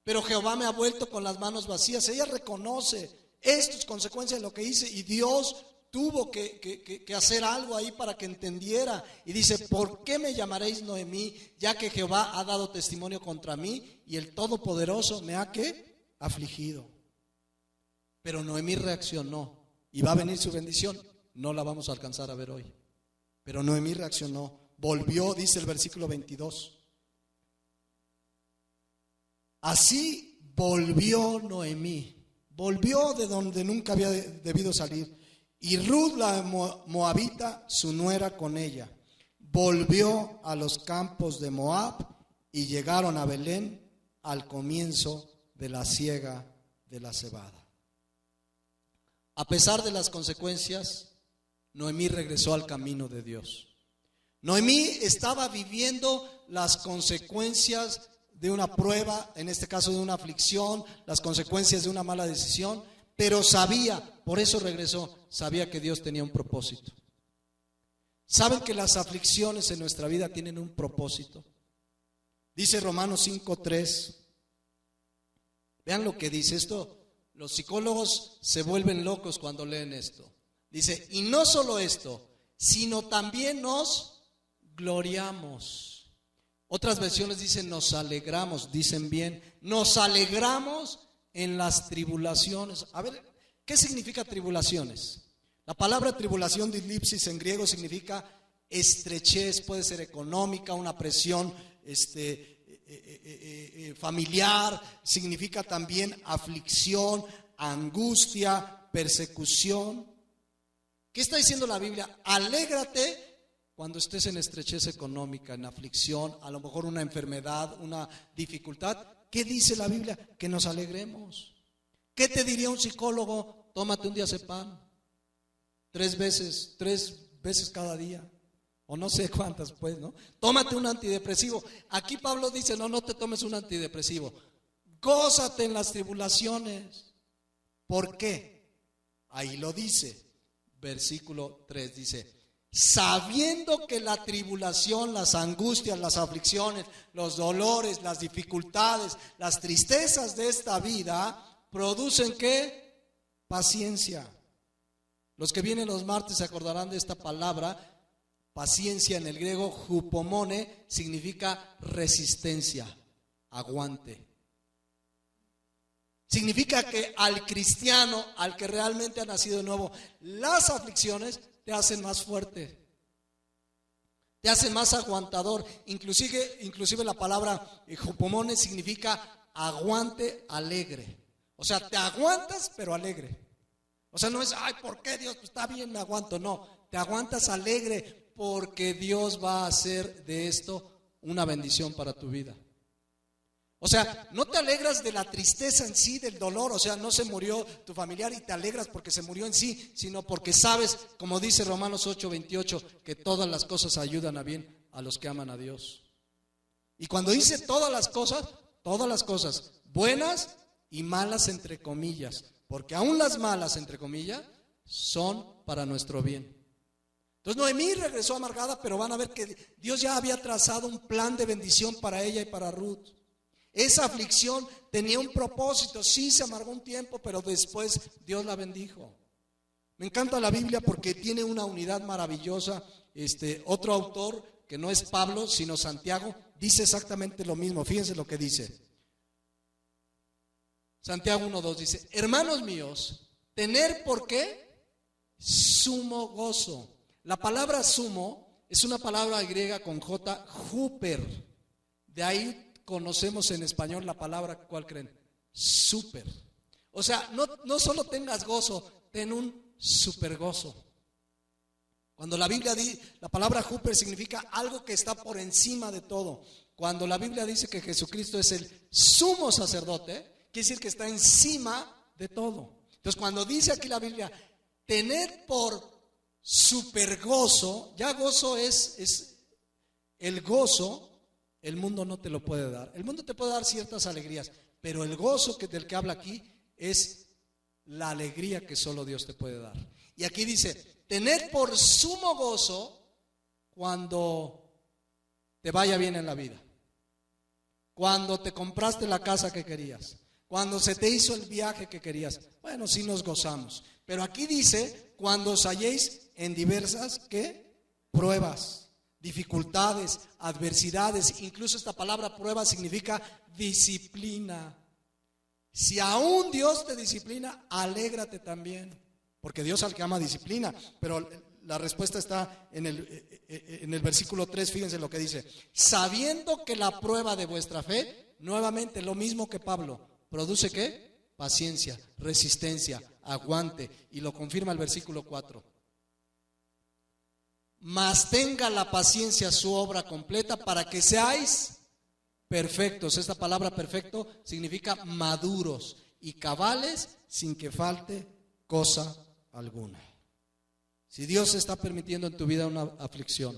pero Jehová me ha vuelto con las manos vacías. Ella reconoce, esto es consecuencia de lo que hice y Dios tuvo que hacer algo ahí para que entendiera. Y dice, ¿por qué me llamaréis Noemí? Ya que Jehová ha dado testimonio contra mí y el Todopoderoso me ha ¿qué? Afligido. Pero Noemí reaccionó y va a venir su bendición. No la vamos a alcanzar a ver hoy. Pero Noemí reaccionó, volvió, dice el versículo 22. Así volvió Noemí, volvió de donde nunca había debido salir. Y Ruth la moabita, su nuera con ella, volvió a los campos de Moab y llegaron a Belén al comienzo de la siega de la cebada. A pesar de las consecuencias, Noemí regresó al camino de Dios. Noemí estaba viviendo las consecuencias de una prueba, en este caso de una aflicción, las consecuencias de una mala decisión, pero sabía, por eso regresó, sabía que Dios tenía un propósito. ¿Saben que las aflicciones en nuestra vida tienen un propósito? Dice Romanos 5:3. Vean lo que dice esto. Los psicólogos se vuelven locos cuando leen esto. Dice, y no solo esto, sino también nos gloriamos. Otras versiones dicen nos alegramos, dicen bien, nos alegramos en las tribulaciones. A ver, ¿qué significa tribulaciones? La palabra tribulación, dilipsis en griego, significa estrechez, puede ser económica, una presión familiar, significa también aflicción, angustia, persecución. ¿Qué está diciendo la Biblia? Alégrate cuando estés en estrechez económica, en aflicción, a lo mejor una enfermedad, una dificultad. ¿Qué dice la Biblia? Que nos alegremos. ¿Qué te diría un psicólogo? Tómate un diazepam 3 veces cada día. O no sé cuántas, pues, ¿no? Tómate un antidepresivo. Aquí Pablo dice, no te tomes un antidepresivo. Gózate en las tribulaciones. ¿Por qué? Ahí lo dice. Versículo 3 dice: sabiendo que la tribulación, las angustias, las aflicciones, los dolores, las dificultades, las tristezas de esta vida producen ¿qué? Paciencia. Los que vienen los martes se acordarán de esta palabra. Paciencia en el griego, hupomone, significa resistencia, aguante. Significa que al cristiano, al que realmente ha nacido de nuevo, las aflicciones te hacen más fuerte, te hacen más aguantador. Inclusive la palabra hupomone significa aguante alegre. O sea, te aguantas pero alegre. O sea, no es, ay, ¿por qué Dios? Pues está bien, me aguanto. No, te aguantas alegre porque Dios va a hacer de esto una bendición para tu vida. O sea, no te alegras de la tristeza en sí, del dolor. O sea, no se murió tu familiar y te alegras porque se murió en sí, sino porque sabes, como dice Romanos 8:28, que todas las cosas ayudan a bien a los que aman a Dios. Y cuando dice todas las cosas, buenas y malas entre comillas, porque aún las malas entre comillas son para nuestro bien. Entonces Noemí regresó amargada, pero van a ver que Dios ya había trazado un plan de bendición para ella y para Ruth. Esa aflicción tenía un propósito, sí se amargó un tiempo, pero después Dios la bendijo. Me encanta la Biblia porque tiene una unidad maravillosa. Otro autor, que no es Pablo, sino Santiago, dice exactamente lo mismo. Fíjense lo que dice. Santiago 1:2 dice: hermanos míos, tener por qué sumo gozo. La palabra sumo es una palabra griega con J, huper. De ahí conocemos en español la palabra, ¿cuál creen? Súper. O sea, no solo tengas gozo, ten un super gozo. Cuando la Biblia dice, la palabra huper significa algo que está por encima de todo. Cuando la Biblia dice que Jesucristo es el sumo sacerdote, quiere decir que está encima de todo. Entonces, cuando dice aquí la Biblia, tener por super gozo, ya gozo es el gozo. El mundo no te lo puede dar. El mundo te puede dar ciertas alegrías, pero el gozo del que habla aquí es la alegría que solo Dios te puede dar. Y aquí dice, tener por sumo gozo cuando te vaya bien en la vida, cuando te compraste la casa que querías, cuando se te hizo el viaje que querías. Bueno, sí nos gozamos, pero aquí dice, cuando os halléis en diversas, ¿qué? Pruebas, dificultades, adversidades. Incluso esta palabra prueba significa disciplina. Si aún Dios te disciplina, alégrate también, porque Dios al que ama disciplina. Pero la respuesta está en el versículo 3, fíjense lo que dice: sabiendo que la prueba de vuestra fe, nuevamente lo mismo que Pablo, produce ¿qué? Paciencia, resistencia, aguante. Y lo confirma el versículo 4. Mas tenga la paciencia su obra completa para que seáis perfectos. Esta palabra perfecto significa maduros y cabales sin que falte cosa alguna. Si Dios está permitiendo en tu vida una aflicción,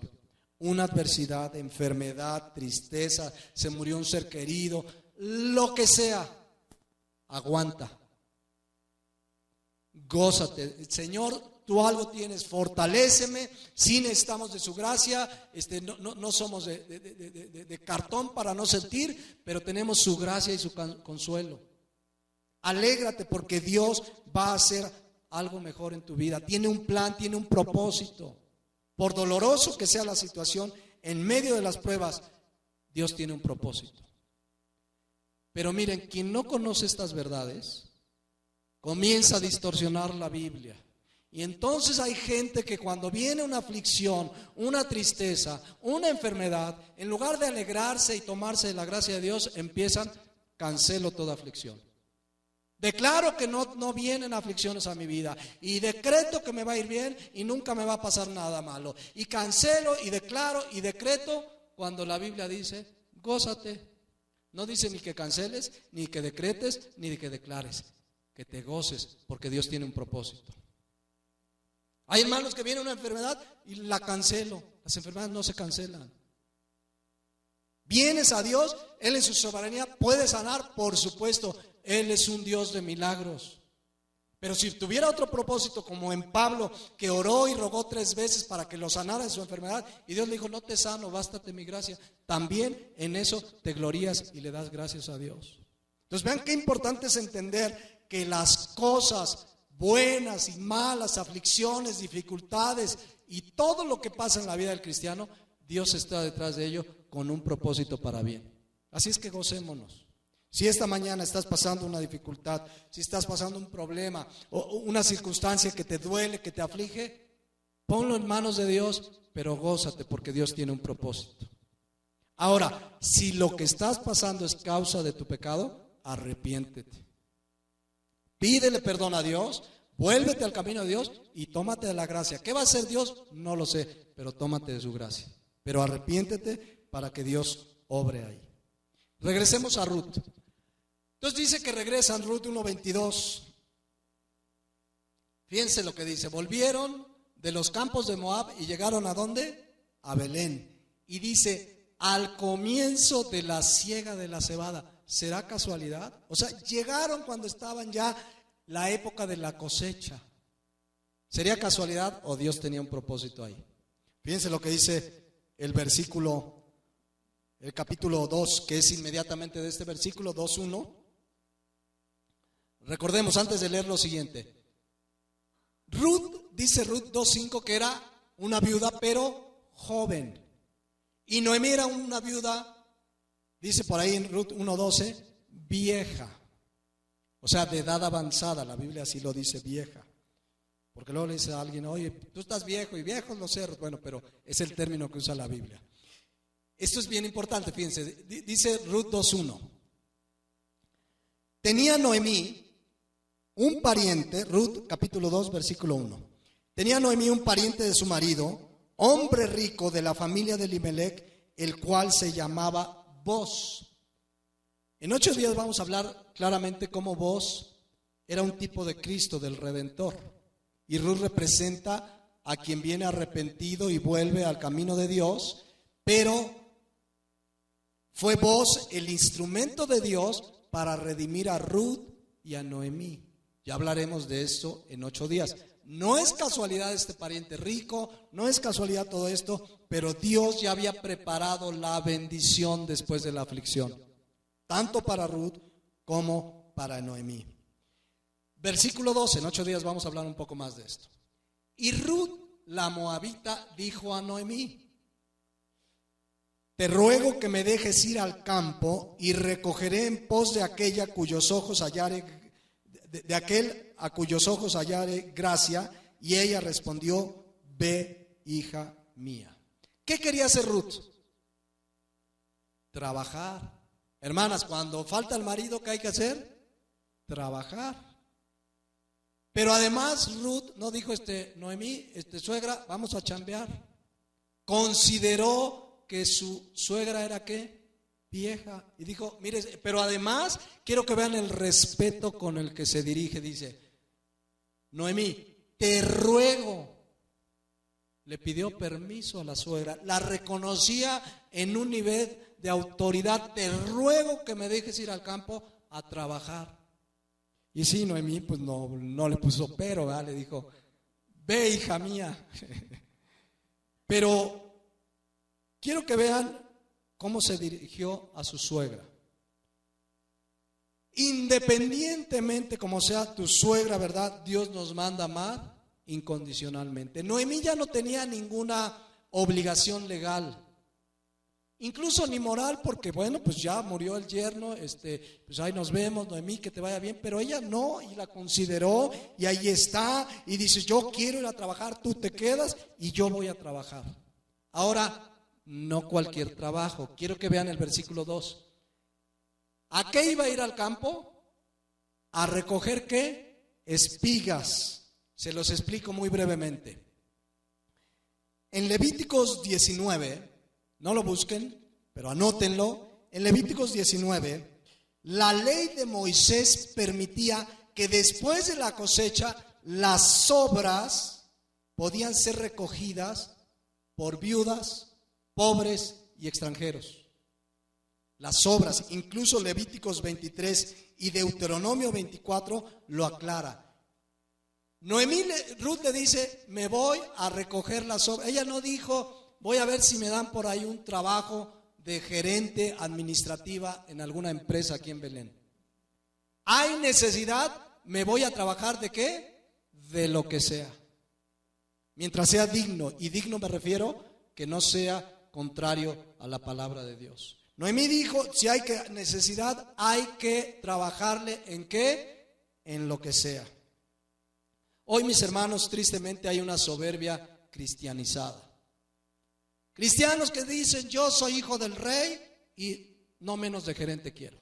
una adversidad, enfermedad, tristeza, se murió un ser querido, lo que sea, aguanta. Gózate. Señor, tú algo tienes, fortaléceme. Sí necesitamos de su gracia. No somos de cartón para no sentir, pero tenemos su gracia y su consuelo. Alégrate porque Dios va a hacer algo mejor en tu vida. Tiene un plan, tiene un propósito. Por doloroso que sea la situación, en medio de las pruebas, Dios tiene un propósito. Pero miren, quien no conoce estas verdades comienza a distorsionar la Biblia. Y entonces hay gente que cuando viene una aflicción, una tristeza, una enfermedad, en lugar de alegrarse y tomarse de la gracia de Dios, empiezan, cancelo toda aflicción. Declaro que no vienen aflicciones a mi vida y decreto que me va a ir bien y nunca me va a pasar nada malo. Y cancelo y declaro y decreto cuando la Biblia dice, gózate. No dice ni que canceles, ni que decretes, ni que declares. Que te goces porque Dios tiene un propósito. Hay hermanos que viene una enfermedad y la cancelo. Las enfermedades no se cancelan. Vienes a Dios, Él en su soberanía puede sanar, por supuesto. Él es un Dios de milagros. Pero si tuviera otro propósito, como en Pablo, que oró y rogó 3 veces para que lo sanara de su enfermedad, y Dios le dijo, no te sano, bástate mi gracia, también en eso te glorías y le das gracias a Dios. Entonces vean qué importante es entender que las cosas buenas y malas, aflicciones, dificultades y todo lo que pasa en la vida del cristiano, Dios está detrás de ello con un propósito para bien. Así es que gocémonos. Si esta mañana estás pasando una dificultad, si estás pasando un problema o una circunstancia que te duele, que te aflige, ponlo en manos de Dios, pero gózate porque Dios tiene un propósito. Ahora, si lo que estás pasando es causa de tu pecado, arrepiéntete. Pídele perdón a Dios, vuélvete al camino de Dios y tómate de la gracia. ¿Qué va a hacer Dios? No lo sé, pero tómate de su gracia. Pero arrepiéntete para que Dios obre ahí. Regresemos a Ruth. Entonces dice que regresan, Ruth 1:22. Fíjense lo que dice. Volvieron de los campos de Moab y llegaron ¿a dónde? A Belén. Y dice, al comienzo de la siega de la cebada. ¿Será casualidad? O sea, llegaron cuando estaban ya la época de la cosecha. ¿Sería casualidad o Dios tenía un propósito ahí? Fíjense lo que dice el capítulo 2, que es inmediatamente de este versículo, 2:1. Recordemos antes de leer lo siguiente. Dice Ruth 2:5 que era una viuda pero joven. Y Noemí era una viuda, dice por ahí en Ruth 1:12, vieja. O sea, de edad avanzada, la Biblia así lo dice, vieja. Porque luego le dice a alguien, oye, tú estás viejo y viejos los cerros. Bueno, pero es el término que usa la Biblia. Esto es bien importante, fíjense, dice Ruth 2:1. Tenía Noemí un pariente, Ruth capítulo 2, versículo 1. Tenía Noemí un pariente de su marido, hombre rico de la familia de Elimelec, el cual se llamaba Boz. En 8 días vamos a hablar claramente cómo Boz era un tipo de Cristo, del Redentor. Y Ruth representa a quien viene arrepentido y vuelve al camino de Dios, pero fue Boz el instrumento de Dios para redimir a Ruth y a Noemí. Ya hablaremos de esto en 8 días. No es casualidad este pariente rico, no es casualidad todo esto, pero Dios ya había preparado la bendición después de la aflicción, tanto para Ruth como para Noemí. Versículo 12, en 8 días vamos a hablar un poco más de esto. Y Ruth, la moabita, dijo a Noemí, te ruego que me dejes ir al campo y recogeré en pos de aquella cuyos ojos hallare, de aquel a cuyos ojos hallare gracia. Y ella respondió, ve, hija mía. ¿Qué quería hacer Ruth? Trabajar. Hermanas, cuando falta el marido, ¿qué hay que hacer? Trabajar. Pero además Ruth no dijo, Noemí, suegra, vamos a chambear. Consideró que su suegra era ¿qué? Vieja. Y dijo, mire, pero además quiero que vean el respeto con el que se dirige. Dice, Noemí, te ruego. Le pidió permiso a la suegra. La reconocía en un nivel de autoridad. Te ruego que me dejes ir al campo a trabajar. Y sí, Noemí pues no le puso pero, ¿verdad? Le dijo, ve, hija mía. Pero quiero que vean cómo se dirigió a su suegra. Independientemente como sea tu suegra, ¿verdad? Dios nos manda amar incondicionalmente. Noemí ya no tenía ninguna obligación legal, incluso ni moral, porque bueno, pues ya murió el yerno, pues ahí nos vemos, Noemí, que te vaya bien. Pero ella no, y la consideró, y ahí está, y dice, yo quiero ir a trabajar, tú te quedas y yo voy a trabajar. Ahora, no cualquier trabajo. Quiero que vean el versículo 2. ¿A qué iba a ir al campo? A recoger ¿qué? Espigas. Se los explico muy brevemente. En Levíticos 19, no lo busquen, pero anótenlo. En Levíticos 19, la ley de Moisés permitía que después de la cosecha las sobras podían ser recogidas por viudas, pobres y extranjeros. Las sobras, incluso Levíticos 23 y Deuteronomio 24 lo aclara. Ruth le dice, me voy a recoger las obras. Ella no dijo, voy a ver si me dan por ahí un trabajo de gerente administrativa en alguna empresa aquí en Belén. Hay necesidad, me voy a trabajar ¿de qué? De lo que sea. Mientras sea digno, y digno me refiero que no sea contrario a la palabra de Dios. Noemí dijo, si hay necesidad, hay que trabajarle ¿en qué? En lo que sea. Hoy, mis hermanos, tristemente hay una soberbia cristianizada. Cristianos que dicen, yo soy hijo del rey y no menos de gerente quiero.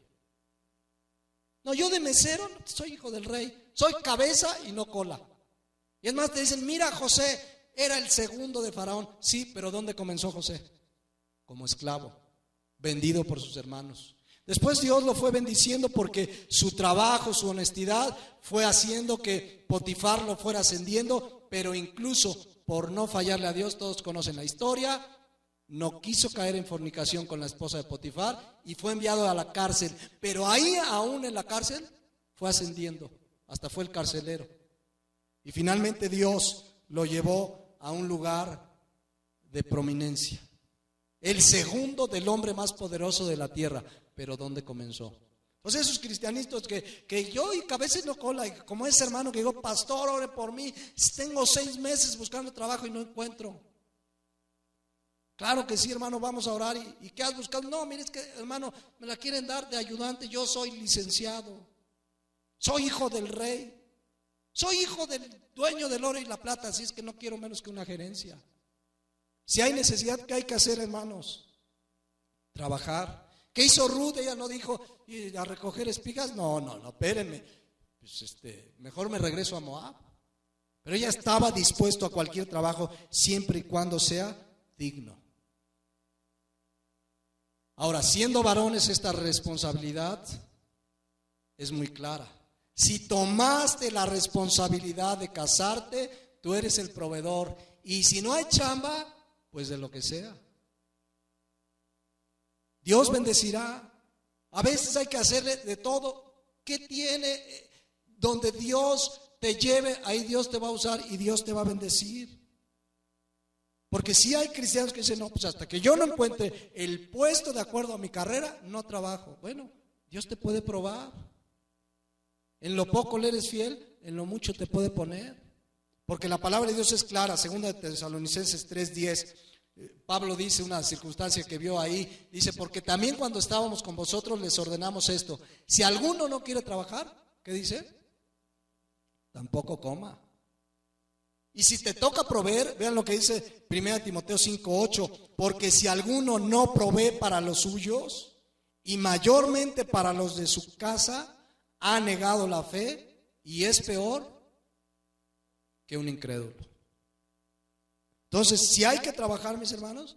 No, yo de mesero soy hijo del rey, soy cabeza y no cola. Y es más, te dicen, mira, José era el segundo de Faraón. Sí, pero ¿dónde comenzó José? Como esclavo, vendido por sus hermanos. Después Dios lo fue bendiciendo porque su trabajo, su honestidad fue haciendo que Potifar lo fuera ascendiendo, pero incluso por no fallarle a Dios, todos conocen la historia, no quiso caer en fornicación con la esposa de Potifar y fue enviado a la cárcel. Pero ahí, aún en la cárcel, fue ascendiendo, hasta fue el carcelero. Y finalmente Dios lo llevó a un lugar de prominencia. El segundo del hombre más poderoso de la tierra. Pero ¿dónde comenzó? Pues esos cristianitos que yo y cabeza no cola, y como ese hermano que dijo, pastor, ore por mí, tengo 6 meses buscando trabajo y no encuentro. Claro que sí, hermano, vamos a orar. ¿Y qué has buscado? No, mire, es que, hermano, me la quieren dar de ayudante. Yo soy licenciado, soy hijo del rey, soy hijo del dueño del oro y la plata, así es que no quiero menos que una gerencia. Si hay necesidad, ¿qué hay que hacer, hermanos? Trabajar. ¿Qué hizo Ruth? Ella no dijo, ¿y a recoger espigas? No, espérenme, pues mejor me regreso a Moab. Pero ella estaba dispuesto a cualquier trabajo siempre y cuando sea digno. Ahora, siendo varones, esta responsabilidad es muy clara. Si tomaste la responsabilidad de casarte, tú eres el proveedor. Y si no hay chamba, pues de lo que sea. Dios bendecirá. A veces hay que hacerle de todo. ¿Qué tiene? Donde Dios te lleve, ahí Dios te va a usar y Dios te va a bendecir. Porque si hay cristianos que dicen, no, pues hasta que yo no encuentre el puesto de acuerdo a mi carrera, no trabajo. Bueno, Dios te puede probar. En lo poco le eres fiel, en lo mucho te puede poner. Porque la palabra de Dios es clara, 2 Tesalonicenses 3:10. Pablo dice una circunstancia que vio ahí, dice, porque también cuando estábamos con vosotros les ordenamos esto, si alguno no quiere trabajar, ¿qué dice? Tampoco coma. Y si te toca proveer, vean lo que dice 1 Timoteo 5:8, porque si alguno no provee para los suyos y mayormente para los de su casa, ha negado la fe y es peor que un incrédulo. Entonces, si hay que trabajar, mis hermanos,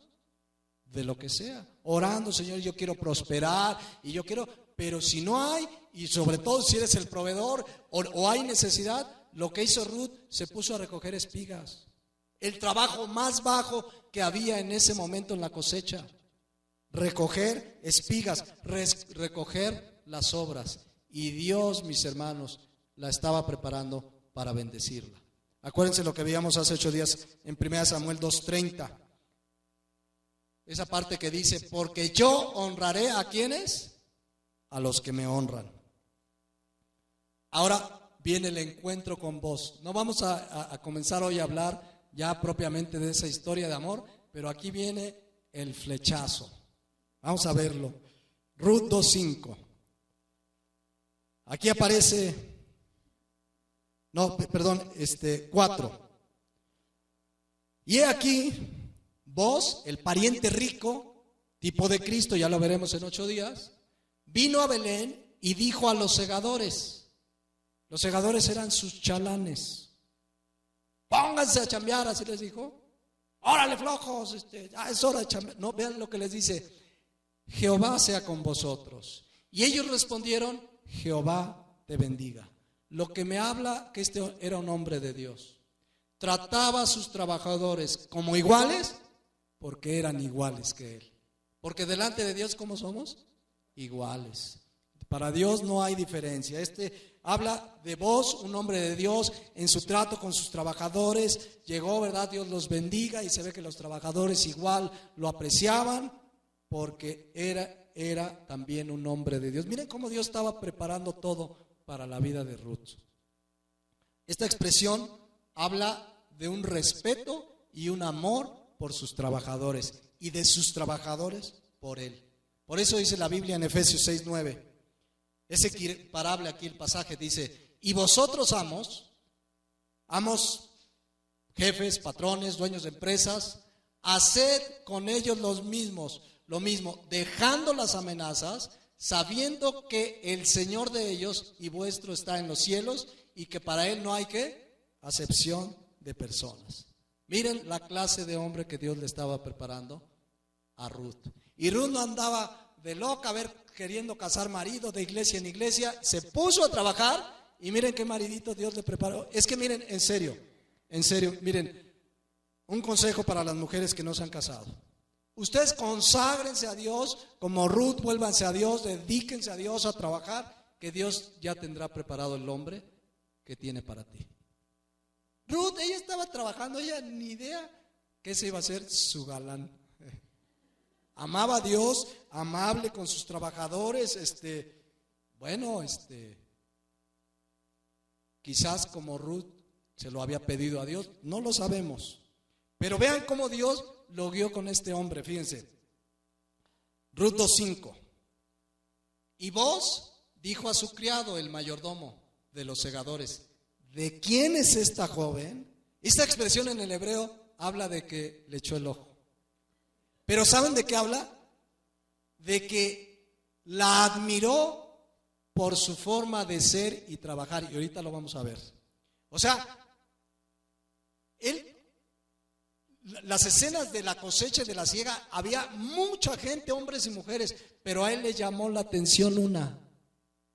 de lo que sea, orando, Señor, yo quiero prosperar y yo quiero, pero si no hay, y sobre todo si eres el proveedor o hay necesidad, lo que hizo Ruth, se puso a recoger espigas. El trabajo más bajo que había en ese momento en la cosecha. Recoger espigas, recoger las obras. Y Dios, mis hermanos, la estaba preparando para bendecirla. Acuérdense lo que veíamos hace 8 días en 1 Samuel 2:30. Esa parte que dice, porque yo honraré a quienes, a los que me honran. Ahora viene el encuentro con vos. No vamos a comenzar hoy a hablar ya propiamente de esa historia de amor, pero aquí viene el flechazo. Vamos a verlo. Ruth 2:5. Aquí aparece... 4. Y he aquí, vos, el pariente rico, tipo de Cristo, ya lo veremos en 8 días, vino a Belén y dijo a los segadores, los segadores eran sus chalanes, pónganse a chambear, así les dijo, órale flojos, ya es hora de chambear. No, vean lo que les dice, Jehová sea con vosotros. Y ellos respondieron, Jehová te bendiga. Lo que me habla que este era un hombre de Dios. Trataba a sus trabajadores como iguales porque eran iguales que él. Porque delante de Dios, ¿cómo somos? Iguales. Para Dios no hay diferencia. Habla de vos, un hombre de Dios, en su trato con sus trabajadores. Llegó, ¿verdad? Dios los bendiga y se ve que los trabajadores igual lo apreciaban porque era también un hombre de Dios. Miren cómo Dios estaba preparando todo para la vida de Ruth. Esta expresión habla de un respeto y un amor por sus trabajadores y de sus trabajadores por él. Por eso dice la Biblia en Efesios 6:9. Es equiparable aquí el pasaje, dice: y vosotros amos, jefes, patrones, dueños de empresas, haced con ellos lo mismo, dejando las amenazas, sabiendo que el Señor de ellos y vuestro está en los cielos y que para Él no hay acepción de personas. Miren la clase de hombre que Dios le estaba preparando a Ruth. Y Ruth no andaba de loca, queriendo casar marido de iglesia en iglesia, se puso a trabajar y miren qué maridito Dios le preparó. Es que miren, en serio, miren, un consejo para las mujeres que no se han casado. Ustedes conságrense a Dios, como Ruth, vuélvanse a Dios, dedíquense a Dios a trabajar, que Dios ya tendrá preparado el hombre que tiene para ti. Ruth, ella estaba trabajando, ella ni idea que ese iba a ser su galán. Amaba a Dios, amable con sus trabajadores, quizás como Ruth se lo había pedido a Dios, no lo sabemos. Pero vean cómo Dios lo guió con este hombre, fíjense. Ruth 2:5. Y vos, dijo a su criado, el mayordomo de los segadores: ¿de quién es esta joven? Esta expresión en el hebreo habla de que le echó el ojo. Pero ¿saben de qué habla? De que la admiró por su forma de ser y trabajar. Y ahorita lo vamos a ver. O sea, las escenas de la cosecha y de la siega, había mucha gente, hombres y mujeres, pero a él le llamó la atención una.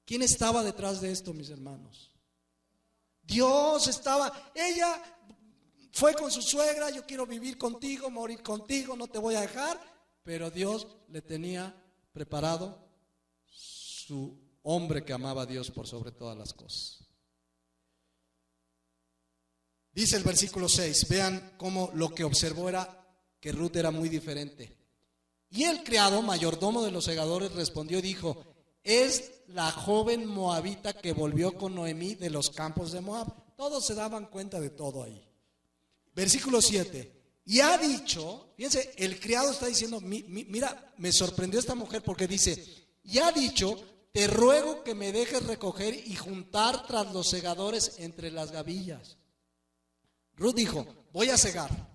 ¿Quién estaba detrás de esto, mis hermanos? Dios estaba. Ella fue con su suegra: yo quiero vivir contigo, morir contigo, no te voy a dejar. Pero Dios le tenía preparado su hombre que amaba a Dios por sobre todas las cosas. Dice el versículo 6, vean cómo lo que observó era que Ruth era muy diferente. Y el criado, mayordomo de los segadores, respondió y dijo: es la joven moabita que volvió con Noemí de los campos de Moab. Todos se daban cuenta de todo ahí. Versículo 7. Y ha dicho, fíjense, el criado está diciendo, mira, me sorprendió esta mujer porque dice: y ha dicho, te ruego que me dejes recoger y juntar tras los segadores entre las gavillas. Ruth dijo: voy a segar.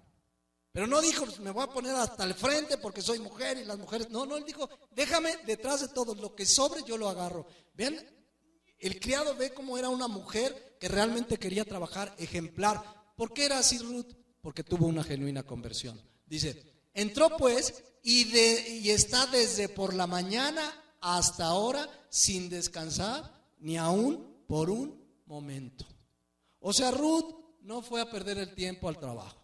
Pero no dijo: me voy a poner hasta el frente porque soy mujer y las mujeres. No, él dijo: déjame detrás de todo, lo que sobre yo lo agarro. Vean, el criado ve cómo era una mujer que realmente quería trabajar, ejemplar. ¿Por qué era así Ruth? Porque tuvo una genuina conversión. Dice: entró pues y está desde por la mañana hasta ahora sin descansar ni aún por un momento. O sea, Ruth no fue a perder el tiempo al trabajo.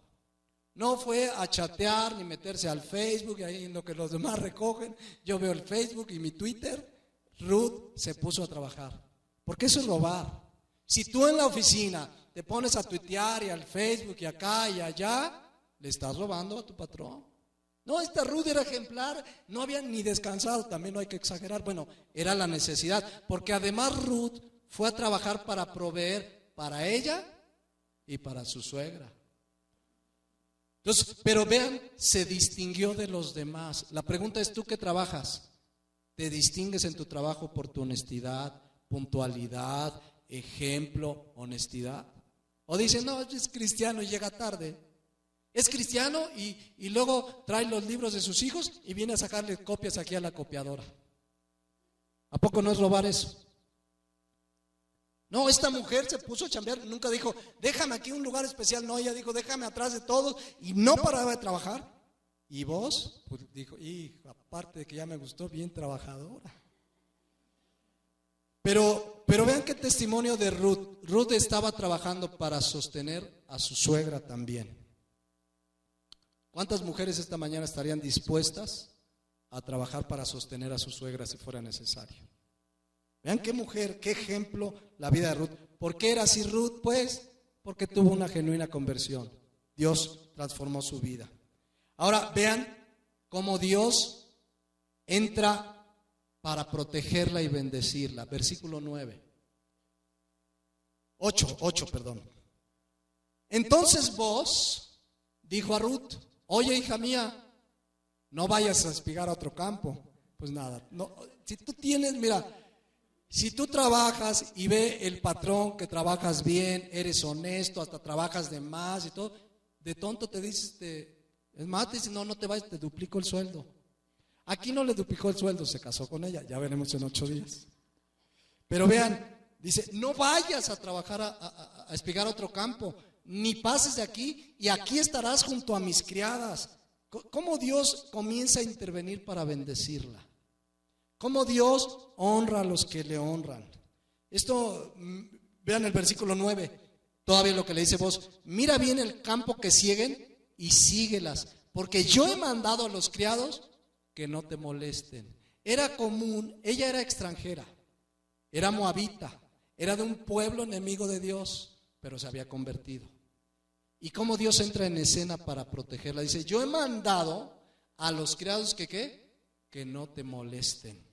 No fue a chatear ni meterse al Facebook y ahí en lo que los demás recogen. Yo veo el Facebook y mi Twitter. Ruth se puso a trabajar. Porque eso es robar. Si tú en la oficina te pones a tuitear y al Facebook y acá y allá, le estás robando a tu patrón. No, esta Ruth era ejemplar, no había ni descansado, también no hay que exagerar. Bueno, era la necesidad, porque además Ruth fue a trabajar para proveer para ella y para su suegra. Entonces, pero vean, se distinguió de los demás. La pregunta es: ¿tú qué trabajas? ¿Te distingues en tu trabajo por tu honestidad, puntualidad, ejemplo, honestidad? O dicen: no, es cristiano y llega tarde. Es cristiano y luego trae los libros de sus hijos y viene a sacarle copias aquí a la copiadora. ¿A poco no es robar eso? No, esta mujer se puso a chambear, nunca dijo: déjame aquí un lugar especial. No, ella dijo: déjame atrás de todos, y no paraba de trabajar. Y vos, pues dijo: hijo, aparte de que ya me gustó, bien trabajadora. Pero vean qué testimonio de Ruth. Ruth estaba trabajando para sostener a su suegra también. ¿Cuántas mujeres esta mañana estarían dispuestas a trabajar para sostener a su suegra si fuera necesario? Vean qué mujer, qué ejemplo la vida de Ruth. ¿Por qué era así Ruth? Pues porque tuvo una genuina conversión. Dios transformó su vida. Ahora vean cómo Dios entra para protegerla y bendecirla. Versículo 9. 8, perdón. Entonces vos, dijo a Ruth, oye, hija mía, no vayas a espigar a otro campo. Pues nada, no, si tú tienes, mira, si tú trabajas y ve el patrón que trabajas bien, eres honesto, hasta trabajas de más y todo, de tonto te dices, es más, te dice, no te vayas, te duplico el sueldo. Aquí no le duplicó el sueldo, se casó con ella, ya veremos en 8 días. Pero vean, dice, no vayas a trabajar a espigar a otro campo, ni pases de aquí, y aquí estarás junto a mis criadas. ¿Cómo Dios comienza a intervenir para bendecirla? ¿Cómo Dios honra a los que le honran? Esto, vean el versículo 9, todavía lo que le dice vos, mira bien el campo que sieguen y síguelas, porque yo he mandado a los criados que no te molesten. Era común, ella era extranjera, era moabita, era de un pueblo enemigo de Dios, pero se había convertido. ¿Y cómo Dios entra en escena para protegerla? Dice, yo he mandado a los criados que ¿qué? Que no te molesten.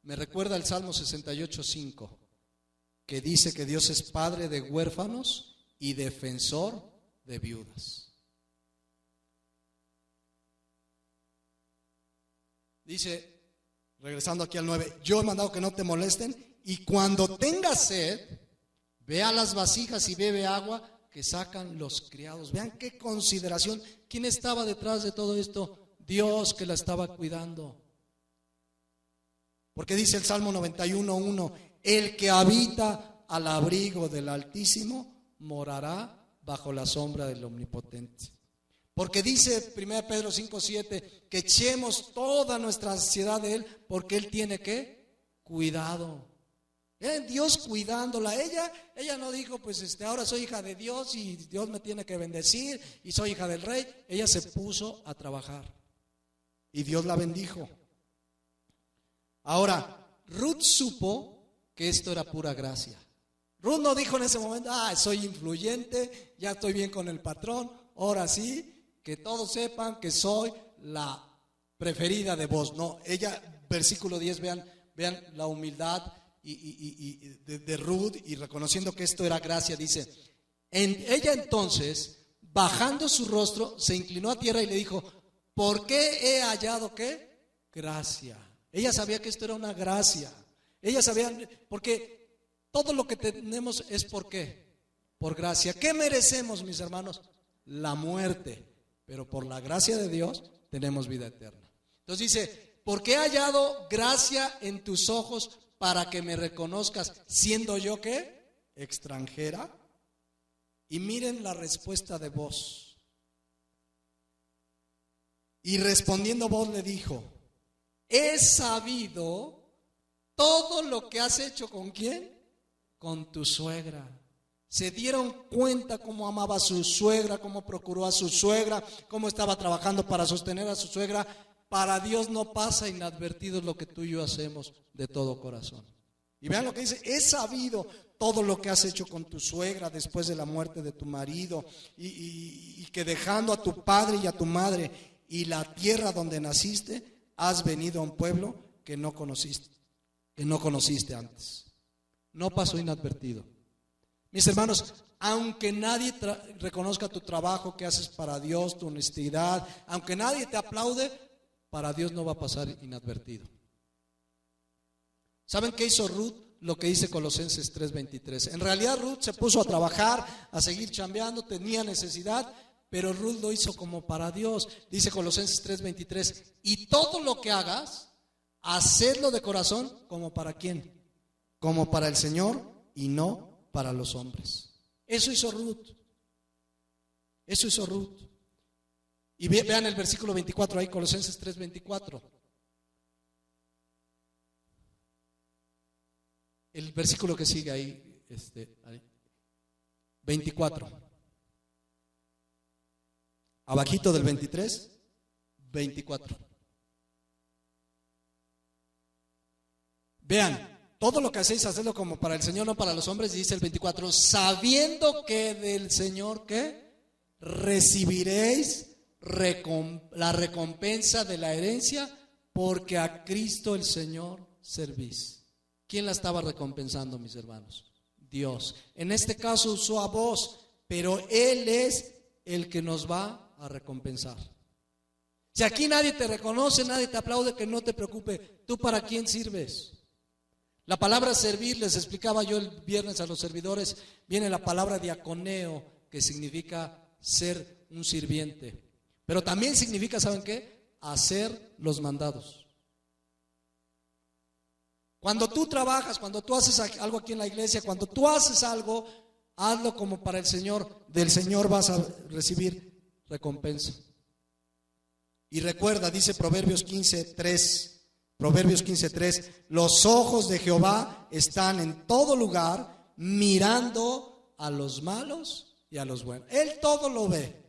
Me recuerda el Salmo 68:5, que dice que Dios es padre de huérfanos y defensor de viudas. Dice, regresando aquí al 9, yo he mandado que no te molesten, y cuando tengas sed, ve a las vasijas y bebe agua que sacan los criados. Vean qué consideración. ¿Quién estaba detrás de todo esto? Dios, que la estaba cuidando. Porque dice el Salmo 91:1, el que habita al abrigo del Altísimo morará bajo la sombra del Omnipotente. Porque dice 1 Pedro 5:7 que echemos toda nuestra ansiedad de Él, porque Él tiene ¿qué? Cuidado. Dios cuidándola. Ella no dijo, pues ahora soy hija de Dios y Dios me tiene que bendecir y soy hija del rey. Ella se puso a trabajar y Dios la bendijo. Ahora, Ruth supo que esto era pura gracia. Ruth no dijo en ese momento, soy influyente, ya estoy bien con el patrón, ahora sí, que todos sepan que soy la preferida de vos. No, ella, versículo 10, vean la humildad de Ruth, y reconociendo que esto era gracia, dice, ella entonces, bajando su rostro, se inclinó a tierra y le dijo, ¿por qué he hallado qué? Gracia. Ella sabía que esto era una gracia. Ella sabía, porque todo lo que tenemos es ¿por qué? Por gracia. ¿Qué merecemos, mis hermanos? La muerte. Pero por la gracia de Dios tenemos vida eterna. Entonces dice, ¿por qué he hallado gracia en tus ojos para que me reconozcas, siendo yo ¿qué? Extranjera? Y miren la respuesta de vos. Y respondiendo vos le dijo, he sabido todo lo que has hecho ¿con quién? Con tu suegra. Se dieron cuenta cómo amaba a su suegra, cómo procuró a su suegra, cómo estaba trabajando para sostener a su suegra. Para Dios no pasa inadvertido lo que tú y yo hacemos de todo corazón. Y vean lo que dice, he sabido todo lo que has hecho con tu suegra después de la muerte de tu marido, y que dejando a tu padre y a tu madre y la tierra donde naciste, has venido a un pueblo que no conociste antes. No pasó inadvertido. Mis hermanos, aunque nadie reconozca tu trabajo que haces para Dios, tu honestidad, aunque nadie te aplaude, para Dios no va a pasar inadvertido. ¿Saben qué hizo Ruth? Lo que dice Colosenses 3:23. En realidad Ruth se puso a trabajar, a seguir chambeando, tenía necesidad, pero Ruth lo hizo como para Dios. Dice Colosenses 3:23, y todo lo que hagas, hacedlo de corazón, ¿como para quién? Como para el Señor y no para los hombres. Eso hizo Ruth. Eso hizo Ruth. Y vean el versículo 24 ahí, Colosenses 3:24. El versículo que sigue ahí, ahí. 24. Abajito del 23, 24. Vean, todo lo que hacéis, hacedlo como para el Señor, no para los hombres, dice el 24, sabiendo que del Señor, ¿qué? Recibiréis la recompensa de la herencia, porque a Cristo el Señor servís. ¿Quién la estaba recompensando, mis hermanos? Dios. En este caso usó a vos, pero Él es el que nos va a recompensar. Si aquí nadie te reconoce, nadie te aplaude, que no te preocupe. ¿Tú para quién sirves? La palabra servir, les explicaba yo el viernes a los servidores, viene la palabra diaconeo, que significa ser un sirviente. Pero también significa, ¿saben qué? Hacer los mandados. Cuando tú trabajas, cuando tú haces algo aquí en la iglesia, cuando tú haces algo, hazlo como para el Señor. Del Señor vas a recibir recompensa. Y recuerda, dice Proverbios 15:3, los ojos de Jehová están en todo lugar, mirando a los malos y a los buenos. Él todo lo ve.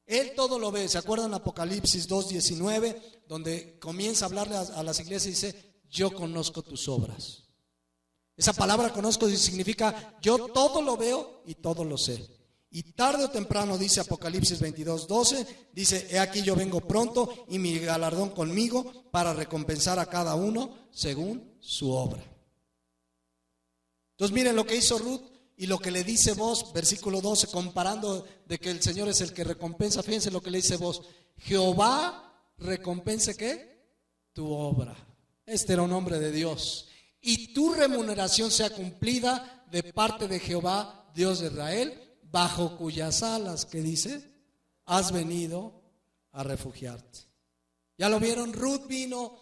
Él todo lo ve. ¿Se acuerdan Apocalipsis 2:19, donde comienza a hablarle a las iglesias y dice, yo conozco tus obras? Esa palabra conozco significa yo todo lo veo y todo lo sé. Y tarde o temprano, dice Apocalipsis 22:12, dice, he aquí yo vengo pronto y mi galardón conmigo para recompensar a cada uno según su obra. Entonces miren lo que hizo Ruth y lo que le dice vos, versículo 12, comparando de que el Señor es el que recompensa. Fíjense lo que le dice vos, Jehová recompense ¿qué? Tu obra. Este era un hombre de Dios. Y tu remuneración sea cumplida de parte de Jehová, Dios de Israel, bajo cuyas alas, ¿qué dice? Has venido a refugiarte. ¿Ya lo vieron? Ruth vino,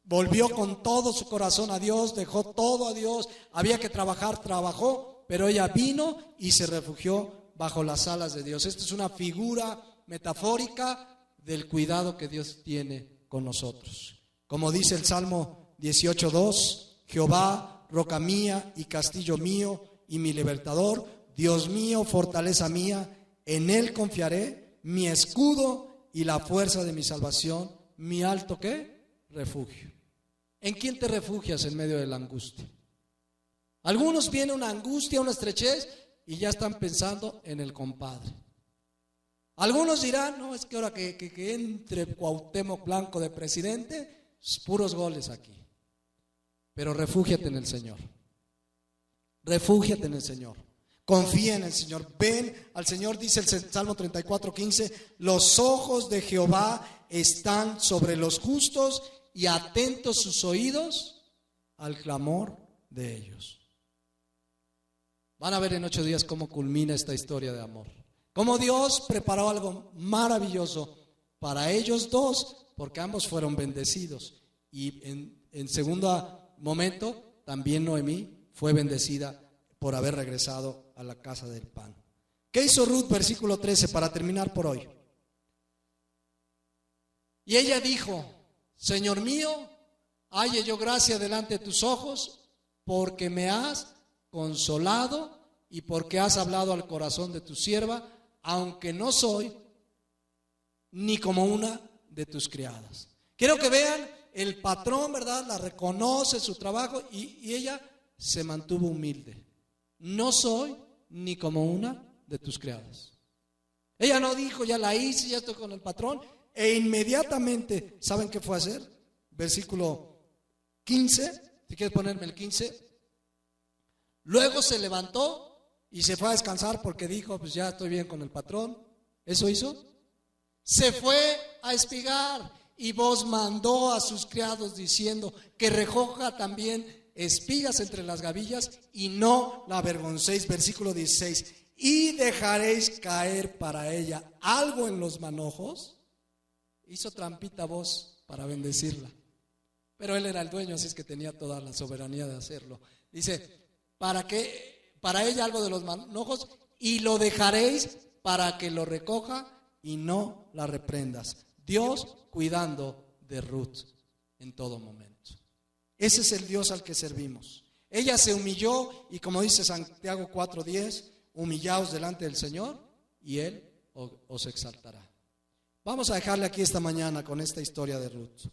volvió con todo su corazón a Dios, dejó todo a Dios, había que trabajar, trabajó, pero ella vino y se refugió bajo las alas de Dios. Esta es una figura metafórica del cuidado que Dios tiene con nosotros. Como dice el Salmo 18:2, Jehová, roca mía y castillo mío y mi libertador, Dios mío, fortaleza mía, en Él confiaré, mi escudo y la fuerza de mi salvación, mi alto ¿qué? Refugio. ¿En quién te refugias en medio de la angustia? Algunos viene una angustia, una estrechez y ya están pensando en el compadre. Algunos dirán, no, es que ahora que entre Cuauhtémoc Blanco de presidente, puros goles aquí. Pero refúgiate en el Señor. Refúgiate en el Señor. Confía en el Señor. Ven al Señor, dice el Salmo 34:15, los ojos de Jehová están sobre los justos y atentos sus oídos al clamor de ellos. Van a ver en 8 días cómo culmina esta historia de amor. Cómo Dios preparó algo maravilloso para ellos dos, porque ambos fueron bendecidos. Y en segundo momento, también Noemí fue bendecida por haber regresado a la casa del pan. ¿Qué hizo Ruth? Versículo 13, para terminar por hoy. Y ella dijo, Señor mío, halle yo gracia delante de tus ojos, porque me has consolado y porque has hablado al corazón de tu sierva, aunque no soy ni como una de tus criadas. Quiero que vean, el patrón, ¿verdad? La reconoce su trabajo y ella se mantuvo humilde. No soy ni como una de tus criadas. Ella no dijo, ya la hice, ya estoy con el patrón. E inmediatamente, ¿saben qué fue a hacer? Versículo 15, si quieres ponerme el 15. Luego se levantó y se fue a descansar porque dijo, pues ya estoy bien con el patrón. ¿Eso hizo? Se fue a espigar y vos mandó a sus criados diciendo que recoja también espigas entre las gavillas y no la avergoncéis. Versículo 16, y dejaréis caer para ella algo en los manojos. Hizo trampita vos para bendecirla, pero él era el dueño, así es que tenía toda la soberanía de hacerlo. Dice, para ella algo de los manojos, y lo dejaréis para que lo recoja y no la reprendas. Dios cuidando de Ruth en todo momento. Ese es el Dios al que servimos. Ella se humilló y, como dice Santiago 4:10, humillaos delante del Señor y Él os exaltará. Vamos a dejarle aquí esta mañana con esta historia de Ruth.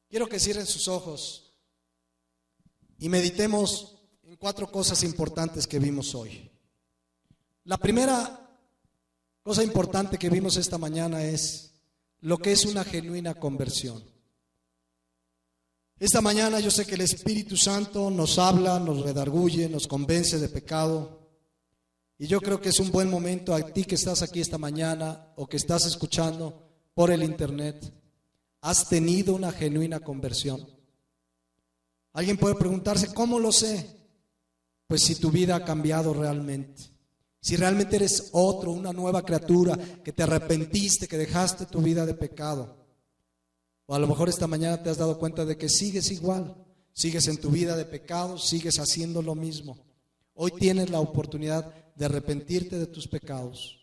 Quiero que cierren sus ojos y meditemos en 4 cosas importantes que vimos hoy. La primera cosa importante que vimos esta mañana es lo que es una genuina conversión. Esta mañana yo sé que el Espíritu Santo nos habla, nos redarguye, nos convence de pecado. Y yo creo que es un buen momento a ti que estás aquí esta mañana o que estás escuchando por el internet. ¿Has tenido una genuina conversión? Alguien puede preguntarse, ¿cómo lo sé? Pues si tu vida ha cambiado realmente. Si realmente eres otro, una nueva criatura, que te arrepentiste, que dejaste tu vida de pecado. O a lo mejor esta mañana te has dado cuenta de que sigues igual, sigues en tu vida de pecado, sigues haciendo lo mismo. Hoy tienes la oportunidad de arrepentirte de tus pecados,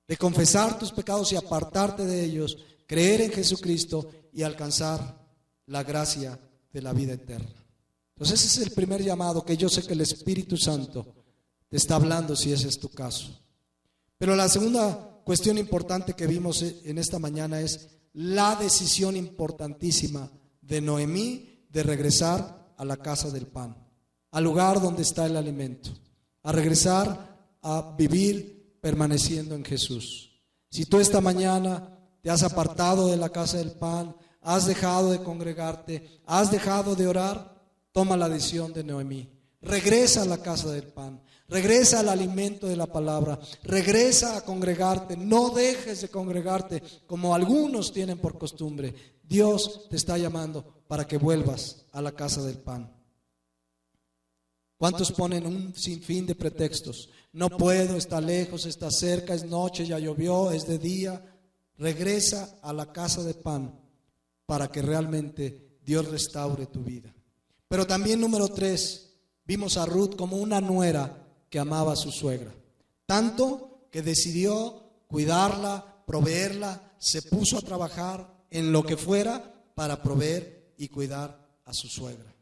de confesar tus pecados y apartarte de ellos, creer en Jesucristo y alcanzar la gracia de la vida eterna. Entonces ese es el primer llamado que yo sé que el Espíritu Santo te está hablando si ese es tu caso. Pero la segunda cuestión importante que vimos en esta mañana es la decisión importantísima de Noemí de regresar a la casa del pan, al lugar donde está el alimento, a regresar a vivir permaneciendo en Jesús. Si tú esta mañana te has apartado de la casa del pan, has dejado de congregarte, has dejado de orar, toma la decisión de Noemí. Regresa a la casa del pan, regresa al alimento de la palabra, regresa a congregarte, no dejes de congregarte como algunos tienen por costumbre. Dios te está llamando para que vuelvas a la casa del pan. ¿Cuántos ponen un sinfín de pretextos? No puedo, está lejos, está cerca, es noche, ya llovió, es de día. Regresa a la casa de pan para que realmente Dios restaure tu vida. Pero también número 3, vimos a Ruth como una nuera que amaba a su suegra. Tanto que decidió cuidarla, proveerla, se puso a trabajar en lo que fuera para proveer y cuidar a su suegra.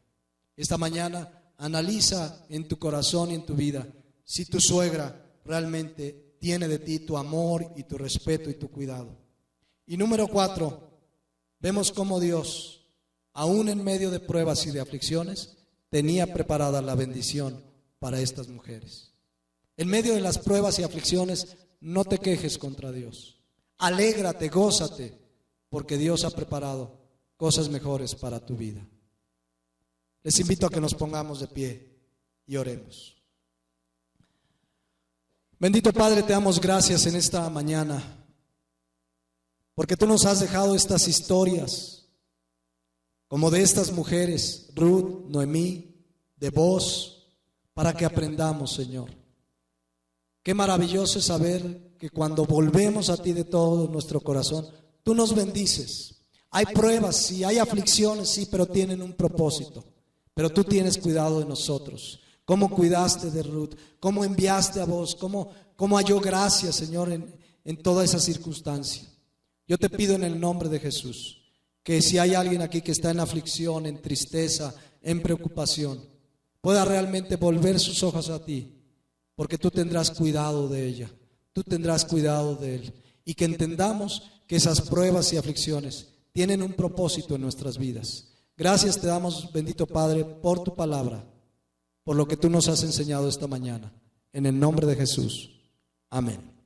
Esta mañana analiza en tu corazón y en tu vida si tu suegra realmente tiene de ti tu amor y tu respeto y tu cuidado. Y número 4, vemos cómo Dios, aún en medio de pruebas y de aflicciones, tenía preparada la bendición para estas mujeres. En medio de las pruebas y aflicciones, no te quejes contra Dios. Alégrate, gózate, porque Dios ha preparado cosas mejores para tu vida. Les invito a que nos pongamos de pie y oremos. Bendito Padre, te damos gracias en esta mañana, porque tú nos has dejado estas historias, como de estas mujeres, Ruth, Noemí, de vos, para que aprendamos, Señor. Qué maravilloso es saber que cuando volvemos a ti de todo nuestro corazón, tú nos bendices. Hay pruebas, sí, hay aflicciones, sí, pero tienen un propósito. Pero tú tienes cuidado de nosotros. Cómo cuidaste de Ruth, cómo enviaste a vos, cómo halló gracia, Señor, en toda esa circunstancia. Yo te pido en el nombre de Jesús, que si hay alguien aquí que está en aflicción, en tristeza, en preocupación, pueda realmente volver sus ojos a ti, porque tú tendrás cuidado de ella, tú tendrás cuidado de él, y que entendamos que esas pruebas y aflicciones tienen un propósito en nuestras vidas. Gracias te damos, bendito Padre, por tu palabra, por lo que tú nos has enseñado esta mañana. En el nombre de Jesús. Amén.